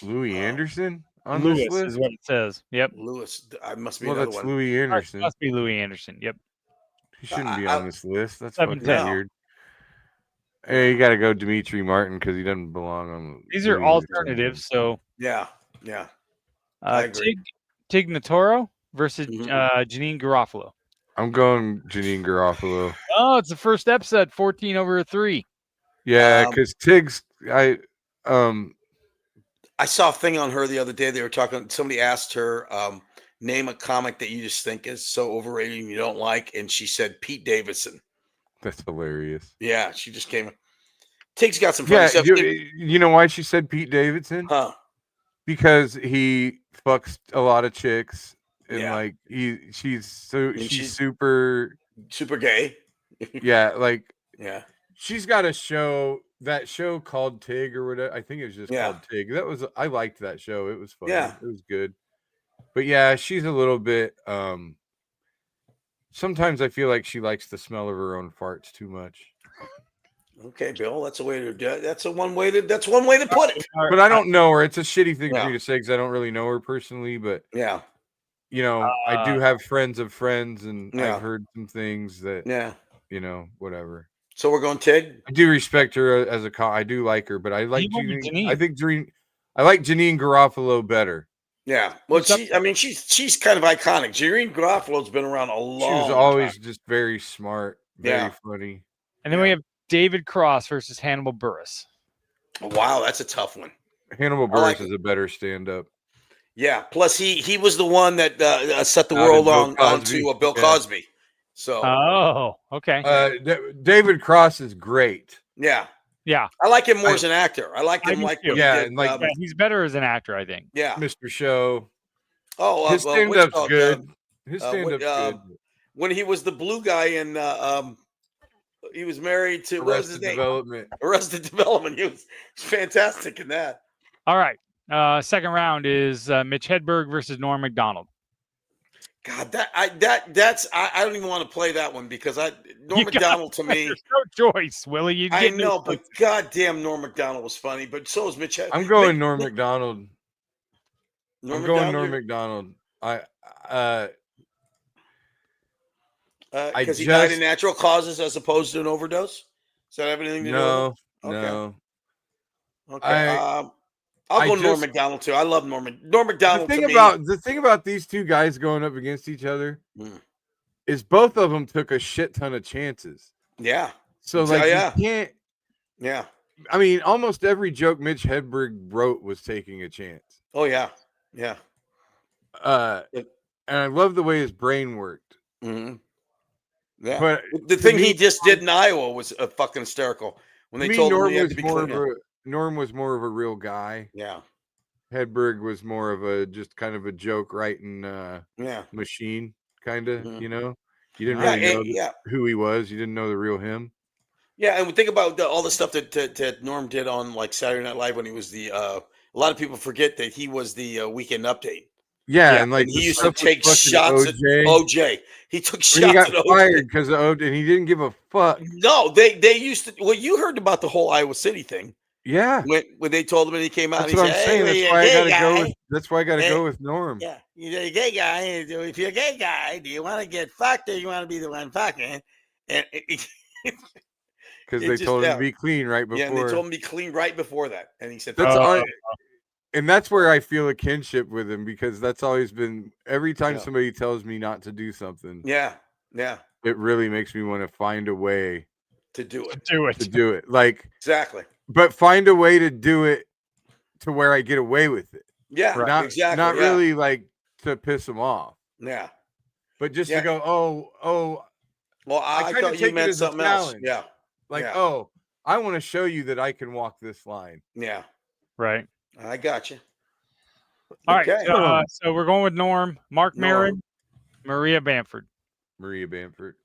Louis Anderson on Louis this list is what it says. Yep. Louis, I must be another one. Louis Anderson. Must be Louis Anderson. Yep. He shouldn't be on this list. That's 7, fucking weird. Hey, you got to go Dimitri Martin because he doesn't belong on. These are alternatives, so yeah. Tig Notaro versus Janine Garofalo. I'm going Janine Garofalo. Oh, it's the first upset, 14 over 3. Yeah, because Tiggs, I saw a thing on her the other day. They were talking. Somebody asked her, name a comic that you just think is so overrated and you don't like, and she said Pete Davidson. That's hilarious. Yeah, she just came. Tiggs got some funny stuff. You know why she said Pete Davidson? Huh? Because he fucks a lot of chicks, and Yeah. like she's super gay. Yeah, like Yeah. she's got a show. That show called Tig or whatever. I think it was just called Tig. I liked that show. It was fun. Yeah. It was good. But yeah, she's a little bit sometimes I feel like she likes the smell of her own farts too much. Okay, Bill, that's one way to put it. But I don't know her. It's a shitty thing for me to say because I don't really know her personally. But yeah, you know, I do have friends of friends, and Yeah. I've heard some things that whatever. So we're going Tig. I do respect her as a I do like her, but I like Janine. I think I like Janine Garofalo better. Yeah, well, she's kind of iconic. Janine Garofalo's been around a long time. She was always just very smart, very funny. And then we have David Cross versus Hannibal Buress. Wow, that's a tough one. Hannibal Buress is a better stand-up. Yeah, plus he was the one that set the world onto Bill Cosby. So, okay. David Cross is great. Yeah, yeah. I like him more as an actor. I like him he's better as an actor, I think. Yeah, Mr. Show. Oh, his stand-up's good. His stand-up's good. When he was the blue guy in he was married to Arrested Development. Arrested Development. He was fantastic in that. All right. Second round is Mitch Hedberg versus Norm Macdonald. God, I don't even want to play that one because Norm Macdonald to me. There's no choice, Willie. I know, but goddamn, Norm Macdonald was funny, but so is Mitch Hedberg. I'm going Norm Macdonald. Norm Macdonald. Because he died of natural causes as opposed to an overdose. Does that have anything to do with it? No. Okay. I'll go Norm Macdonald too. I love Norm Macdonald. The thing about these two guys going up against each other is both of them took a shit ton of chances. Yeah. So like you can't. Yeah. I mean, almost every joke Mitch Hedberg wrote was taking a chance. Oh yeah. Yeah. And I love the way his brain worked. Mm-hmm. Yeah. But the thing he just did in Iowa was fucking hysterical. When they told him he had to be clean. Norm was more of a real guy. Yeah. Hedberg was more of a just kind of a joke writing machine, kind of, you know. You didn't really know who he was. You didn't know the real him. Yeah, and we think about all the stuff that Norm did on like Saturday Night Live when he was the a lot of people forget that he was the Weekend Update. Yeah, and like he used to take shots at OJ. He took shots he got at OJ. fired because of OJ, and he didn't give a fuck. No, they used to. Well, you heard about the whole Iowa City thing. Yeah, when they told him and he came out. That's and what he I'm said, saying. Hey, That's why I got to go with Norm. Yeah, you're a gay guy. If you're a gay guy, do you want to get fucked or you want to be the one fucking? And because they told him to be clean right before. Yeah, and they told him to be clean right before that, and he said, and that's where I feel a kinship with him because that's always been every time somebody tells me not to do something. Yeah, it really makes me want to find a way to do it. To do it, like exactly. But find a way to do it to where I get away with it. Yeah, exactly. Not really like to piss them off. Yeah, but just to go, oh. Well, I thought you meant something else. Yeah, like I want to show you that I can walk this line. Yeah, right. I got you. All right. So we're going with Norm, Mark Maron, Maria Bamford. Bamford.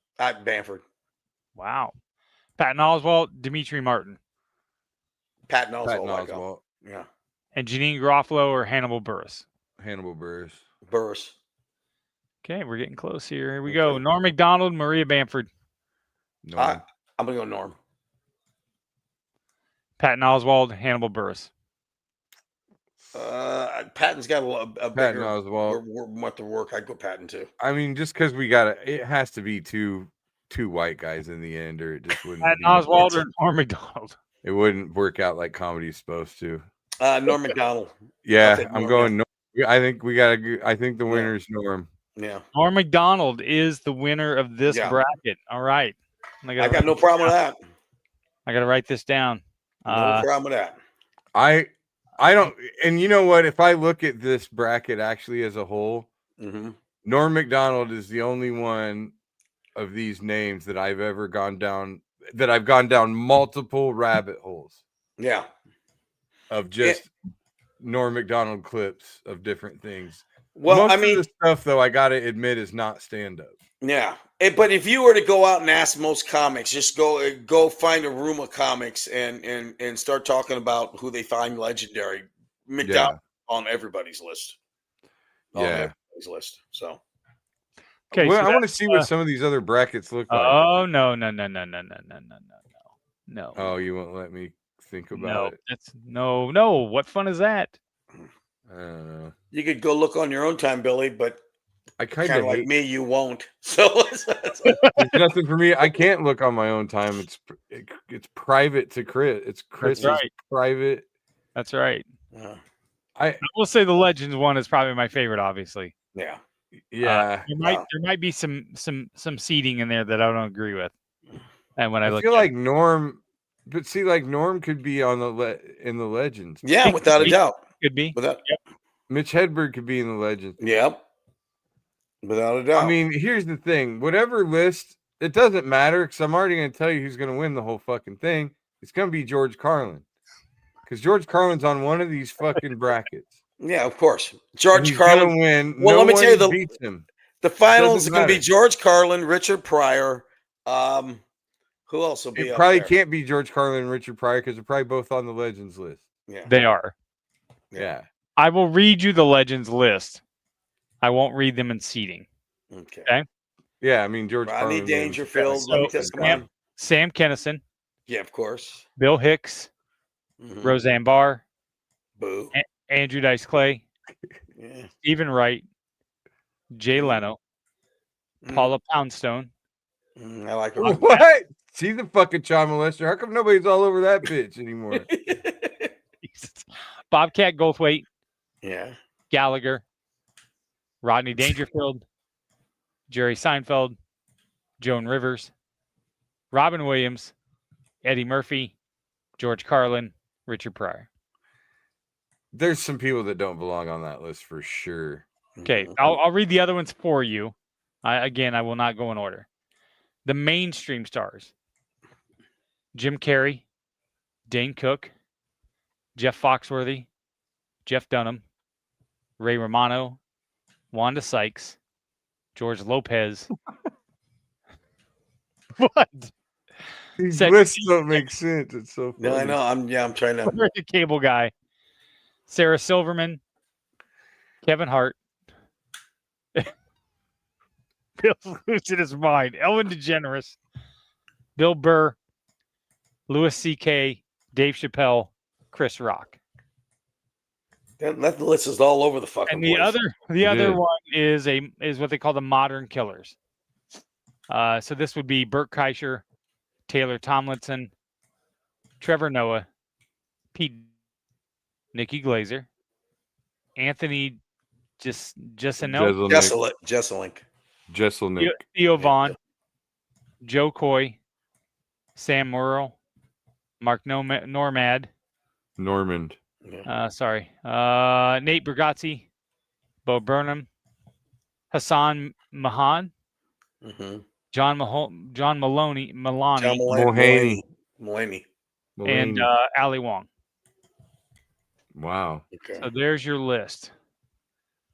Wow. Patton Oswalt, Dimitri Martin. Patton Oswalt. Yeah. And Janine Garofalo or Hannibal Buress? Buress. Okay, we're getting close here. Here we go. Norm Macdonald, Maria Bamford. I'm going to go Norm. Patton Oswalt, Hannibal Buress. Patton's got a bigger Oswalt. to work. I'd go Patton too. I mean, just because it has to be two white guys in the end, or it just wouldn't. Patton Oswalt or Norm Macdonald. It wouldn't work out like comedy's supposed to. Norm Macdonald. Yeah, I'm going Norm. I think we got to. I think the winner's Norm. Yeah. Norm McDonald is the winner of this Yeah. bracket. All right. I got no problem with that. I got to write this down. No problem with that. I don't, and you know what? If I look at this bracket actually as a whole, Mm-hmm. Norm McDonald is the only one of these names that I've ever gone down, that I've gone down multiple rabbit holes Yeah. of just Norm McDonald clips of different things. Well, Most I mean, of the stuff, though, I got to admit, is not stand up. yeah. But if you were to go out and ask most comics, just go find a room of comics and start talking about who they find legendary. McDonald on everybody's list. On everybody's list. So. Okay. Well, So I want to see what some of these other brackets look like. Oh, no. Oh, you won't let me think about it. That's no. What fun is that? I don't know. You could go look on your own time, Billy, but I kind kind of of like me, you won't. So there's nothing for me. I can't look on my own time. It's private to Chris. It's Chris's right. private. That's right. I will say the Legends one is probably my favorite, obviously. Yeah. Yeah. There might be some seeding in there that I don't agree with. And when I feel like Norm, but see, like Norm could be on in the Legends. Yeah, without a doubt. Could be. Mitch Hedberg could be in the Legends. Yep. Without a doubt. I mean, here's the thing. Whatever list, it doesn't matter because I'm already going to tell you who's going to win the whole fucking thing. It's going to be George Carlin. Because George Carlin's on one of these fucking brackets. Yeah, of course. George Carlin win. Well, let me tell you, beats him. The finals are going to be George Carlin, Richard Pryor. Who else will be? It probably can't be George Carlin and Richard Pryor because they're probably both on the Legends list. Yeah, they are. Yeah. I will read you the Legends list. I won't read them in seeding. Okay. Yeah, I mean George Rodney Carlin. Dangerfield. Sam Kinison. Yeah, of course. Bill Hicks. Roseanne Barr. Boo. Andrew Dice Clay. Stephen Wright. Jay Leno. Paula Poundstone. I like her. What? She's a fucking child molester. How come nobody's all over that bitch anymore? Bobcat Goldthwait. Yeah. Gallagher. Rodney Dangerfield. Jerry Seinfeld. Joan Rivers. Robin Williams. Eddie Murphy. George Carlin. Richard Pryor. There's some people that don't belong on that list for sure. Okay, I'll read the other ones for you. I will not go in order. The mainstream stars. Jim Carrey. Dane Cook. Jeff Foxworthy. Jeff Dunham. Ray Romano. Wanda Sykes. George Lopez. What? These lists don't make sense. It's so funny. No, I know. I'm trying to. The cable guy. Sarah Silverman. Kevin Hart. Bill's losing his mind. Ellen DeGeneres. Bill Burr. Louis C.K. Dave Chappelle. Chris Rock. That list is all over the fucking And the place. other one is what they call the modern killers. So this would be Burt Kreischer, Taylor Tomlinson, Trevor Noah, Pete, Nikki Glazer, Anthony Jeselnik. Theo Vaughn, Joe Coy, Sam Morrill, Mark Normand. Nate Bargatze, Bo Burnham, Hassan Mahan, John Mullaney, and Ali Wong. Wow. Okay. So there's your list.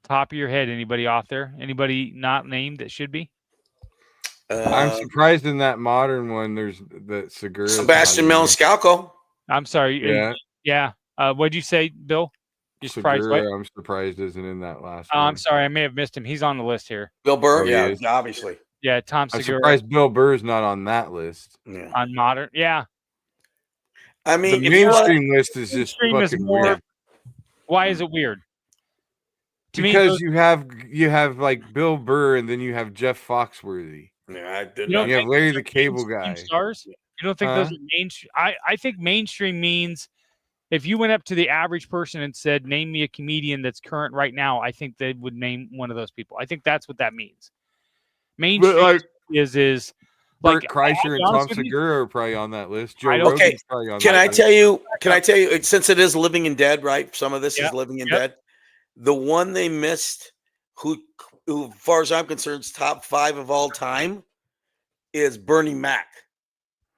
Top of your head, anybody off there? Anybody not named that should be? I'm surprised in that modern one. There's the Segura. Sebastian Maniscalco. I'm sorry. Yeah. What'd you say, Bill? You surprised? I'm surprised isn't in that last one. I'm sorry, I may have missed him. He's on the list here. Bill Burr, obviously. Yeah, Tom Segura. I'm surprised Bill Burr's not on that list. Yeah. On modern, yeah. I mean, the mainstream list is just fucking weird. Why is it weird? Because you have like Bill Burr and then you have Jeff Foxworthy. Yeah, I did. You have Larry the Cable Guy. Stars? You don't think those are mainstream? I think mainstream means if you went up to the average person and said, "Name me a comedian that's current right now," I think they would name one of those people. I think that's what that means. Mainstream like is Bert like Kreischer I'll be and Tom honest with you, Segura are probably on that list. Joe I don't- Okay, Rogan's probably on Can that I list. tell you? Can I tell you? Since it is Living and Dead, right? Some of this Yeah, is Living and yep. Dead. The one they missed, who, as far as I'm concerned, is top 5 of all time, is Bernie Mac.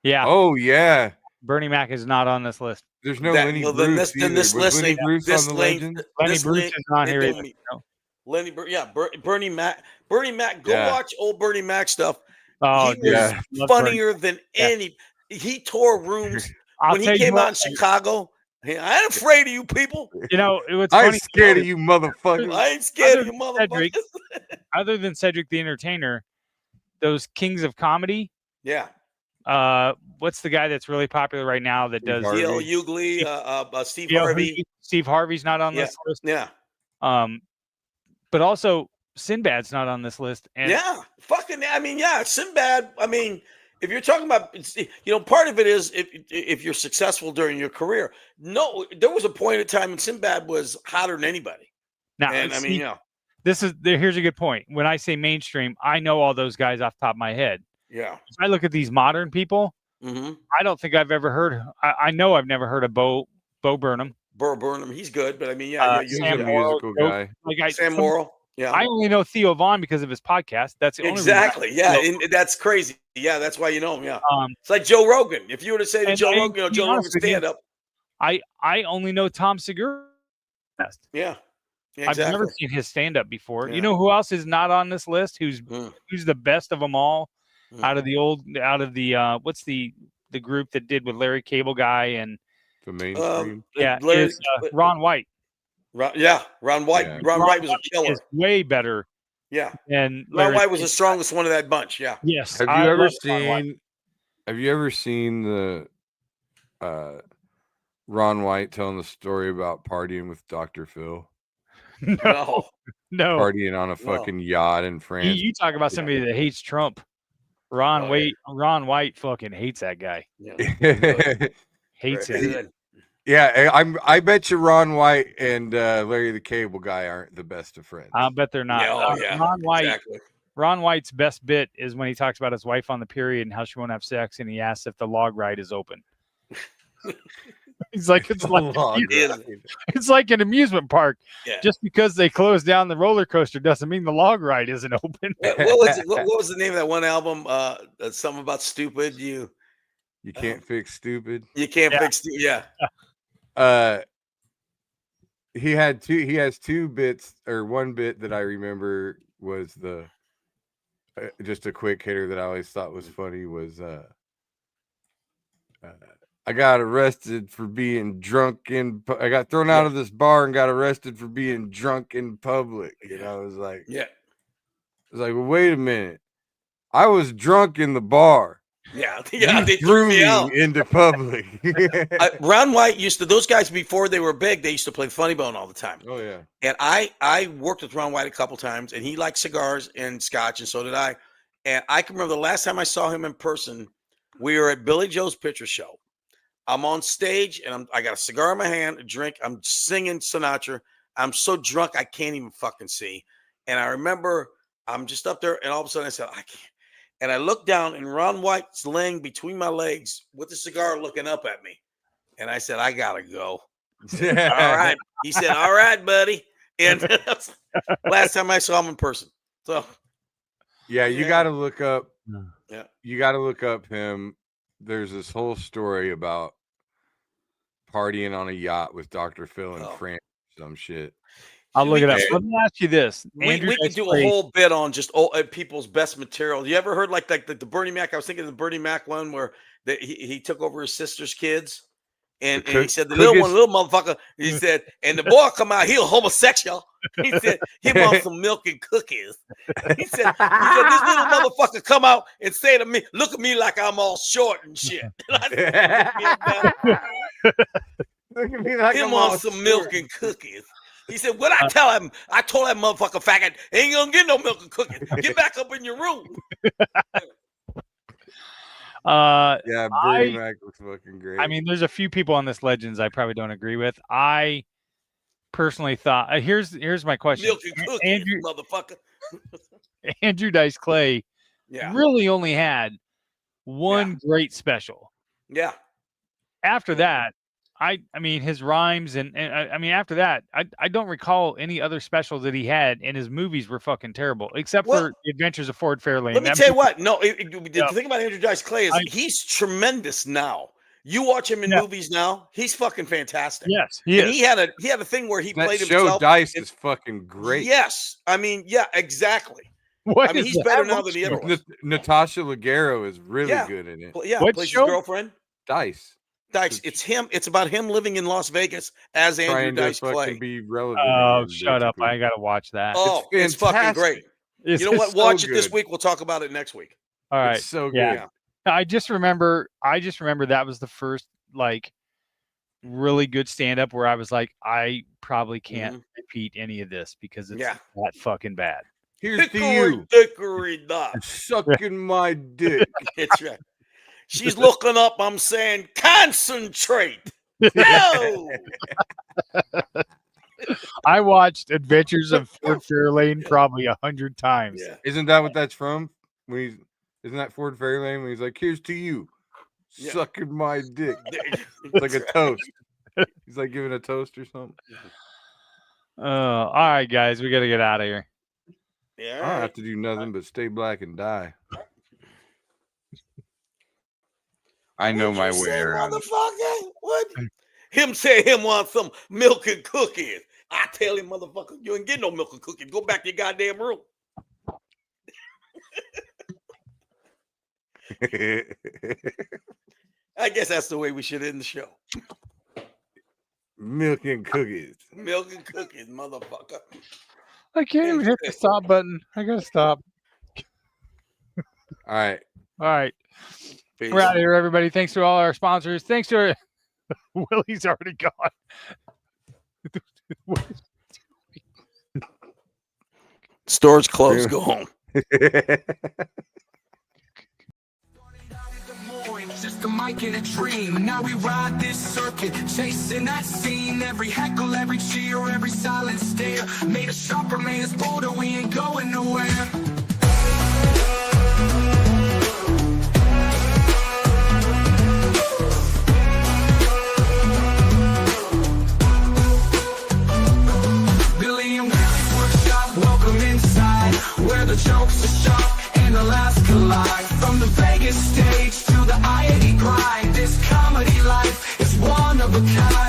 Yeah, Oh yeah. Bernie Mac is not on this list. There's no That Lenny well, Bruce then either. this Was list Lenny ain't Bruce this on the link. Legend? Lenny This Bruce link, is not it here don't either. mean- No. Bernie Mac. Bernie Mac. Go Yeah. watch old Bernie Mac stuff. Oh, He was yeah. Love Bernie. funnier than Yeah. any. He tore rooms I'll when he tell you came what, out in Chicago. I ain't afraid of you people. You know, it was I'm funny. scared of you, motherfucker. I ain't scared of Other you, than Cedric, motherfuckers. other than Cedric the Entertainer, those kings of comedy. Yeah. What's the guy that's really popular right now that Steve does Harvey. D.L. Hughley, Steve You know, Harvey. Steve Harvey's not on Yeah. this list. Yeah. But also Sinbad's not on this list. And Yeah. Fucking, I mean, yeah, Sinbad. I mean, if you're talking about, part of it is if you're successful during your career. No, there was a point in time when Sinbad was hotter than anybody. now, And I mean, here's a good point. When I say mainstream, I know all those guys off the top of my head. yeah. If I look at these modern people, Mm-hmm. I don't think I've ever heard. I know I've never heard of Bo Burnham. Burr Burnham, he's good, but I mean, yeah, He's Sam a Morrill, musical Joe- guy. Like Sam Morrill. Yeah. I only know Theo Vaughn because of his podcast. That's the only reason I Exactly. Yeah. know. And that's crazy. Yeah. That's why you know him. Yeah. Um, It's like Joe Rogan. If you were to say to And- Joe and Rogan, to be Joe Rogan honest with you, stand up. I only know Tom Segura. Yeah. I've never seen his stand up before. Yeah. You know who else is not on this list? Who's the best of them all? Mm. Out of the what's the group that did with Larry Cable Guy and The mainstream. is Ron White. Ron White. Yeah. Ron White was a killer. Is way better Yeah. than Ron Larry White was the Cable. strongest one of that bunch. Yeah. Yes. Have I you ever love Ron White. seen? Have you ever seen the Ron White telling the story about partying with Dr. Phil? No. No. Partying on a fucking yacht in France. You talk about somebody that hates Trump. Ron Oh, White. Ron White fucking hates that guy. Yeah. Hates Very him. good. Yeah, I bet you Ron White and Larry the Cable Guy aren't the best of friends. I bet they're not. Yeah, oh, yeah, Ron White. Exactly. Ron White's best bit is when he talks about his wife on the period and how she won't have sex, and he asks if the log ride is open. He's like, it's like an amusement park. Yeah. Just because they close down the roller coaster doesn't mean the log ride isn't open. What was the name of that one album? Something about stupid. You can't fix stupid. You can't fix. Yeah. He has two bits, or one bit that I remember was the just a quick hitter that I always thought was funny was I got arrested for being drunk I got thrown out of this bar and got arrested for being drunk in public. You know, it was like, well, wait a minute. I was drunk in the bar. Yeah, they threw me out into public. Ron White those guys before they were big, they used to play Funny Bone all the time. Oh yeah. And I worked with Ron White a couple times, and he liked cigars and scotch, and so did I. And I can remember the last time I saw him in person, we were at Billy Joe's Picture Show. I'm on stage, and I got a cigar in my hand, a drink. I'm singing Sinatra. I'm so drunk I can't even fucking see. And I remember I'm just up there, and all of a sudden I said, I can't. And I looked down, and Ron White's laying between my legs with the cigar looking up at me. And I said, I gotta go. He said, all right. He said, all right, buddy. And last time I saw him in person. So yeah, you gotta look up. Yeah. You gotta look up him. There's this whole story about partying on a yacht with Dr. Phil in France, some shit. I'll look it up. Let me ask you this. We could do a whole bit on just people's best material. You ever heard like the Bernie Mac? I was thinking of the Bernie Mac one where he took over his sister's kids. And he said, the little motherfucker, he said, and the boy come out, he a homosexual. He said, he wants some milk and cookies. He said, this little motherfucker come out and say to me, look at me like I'm all short and shit. And I said, look at me like he I'm wants all some milk and cookies. He said, what I tell him? I told that motherfucker faggot, ain't gonna get no milk and cookies. Get back up in your room. Yeah, Bernie Mac was fucking great. I mean, there's a few people on this Legends I probably don't agree with. I personally thought here's my question. Milk and cookies, motherfucker. Andrew Dice Clay Yeah. really only had one great special. Yeah. After that, I mean his rhymes and I mean after that, I don't recall any other specials that he had, and his movies were fucking terrible, except for The Adventures of Ford Fairlane. Let me tell you what. No, the thing about Andrew Dice Clay is he's tremendous now. You watch him in movies now, he's fucking fantastic. Yes, he had a thing where he played himself. Dice is fucking great. Yes, I mean, yeah, exactly. What I mean, he's better now than the other ones. Natasha Leggero is really good in it. Yeah, what plays show? his girlfriend. Dice. It's him. It's about him living in Las Vegas as Andrew Dice Clay. Be relevant. Oh, shut up! I gotta watch that. Oh, it's fucking great. You know what? Watch it this week. We'll talk about it next week. All right. It's so good. Yeah. I just remember that was the first like really good stand-up where I was like, I probably can't repeat any of this because it's that fucking bad. Here's to you, dickory dock, sucking my dick. It's right. She's looking up. I'm saying, concentrate. No. I watched Adventures of Ford Fairlane probably 100 times. Yeah. Isn't that what that's from? Isn't that Ford Fairlane when he's like, "Here's to you, sucking my dick." It's like a toast. He's like giving a toast or something. All right, guys, we got to get out of here. Yeah, I don't have to do nothing but stay black and die. I know my way around. Motherfucker, what? Him say him want some milk and cookies. I tell him, motherfucker, you ain't getting no milk and cookies. Go back to your goddamn room. I guess that's the way we should end the show. Milk and cookies. Milk and cookies, motherfucker. I can't even hit the stop button. I gotta stop. All right. Peace. We're out of here, everybody. Thanks to all our sponsors. Thanks to Willie's already gone. Store's closed. Go home. Just a mic and a dream. Now we ride this circuit, chasing that scene. Every heckle, every cheer, every silent stare. Made a sharper man's bolder, we ain't going nowhere. Billy and Willie's workshop, welcome inside, where the jokes are sharp and the laughs collide. From the Vegas stage to the IAD grind, this comedy life is one of a kind.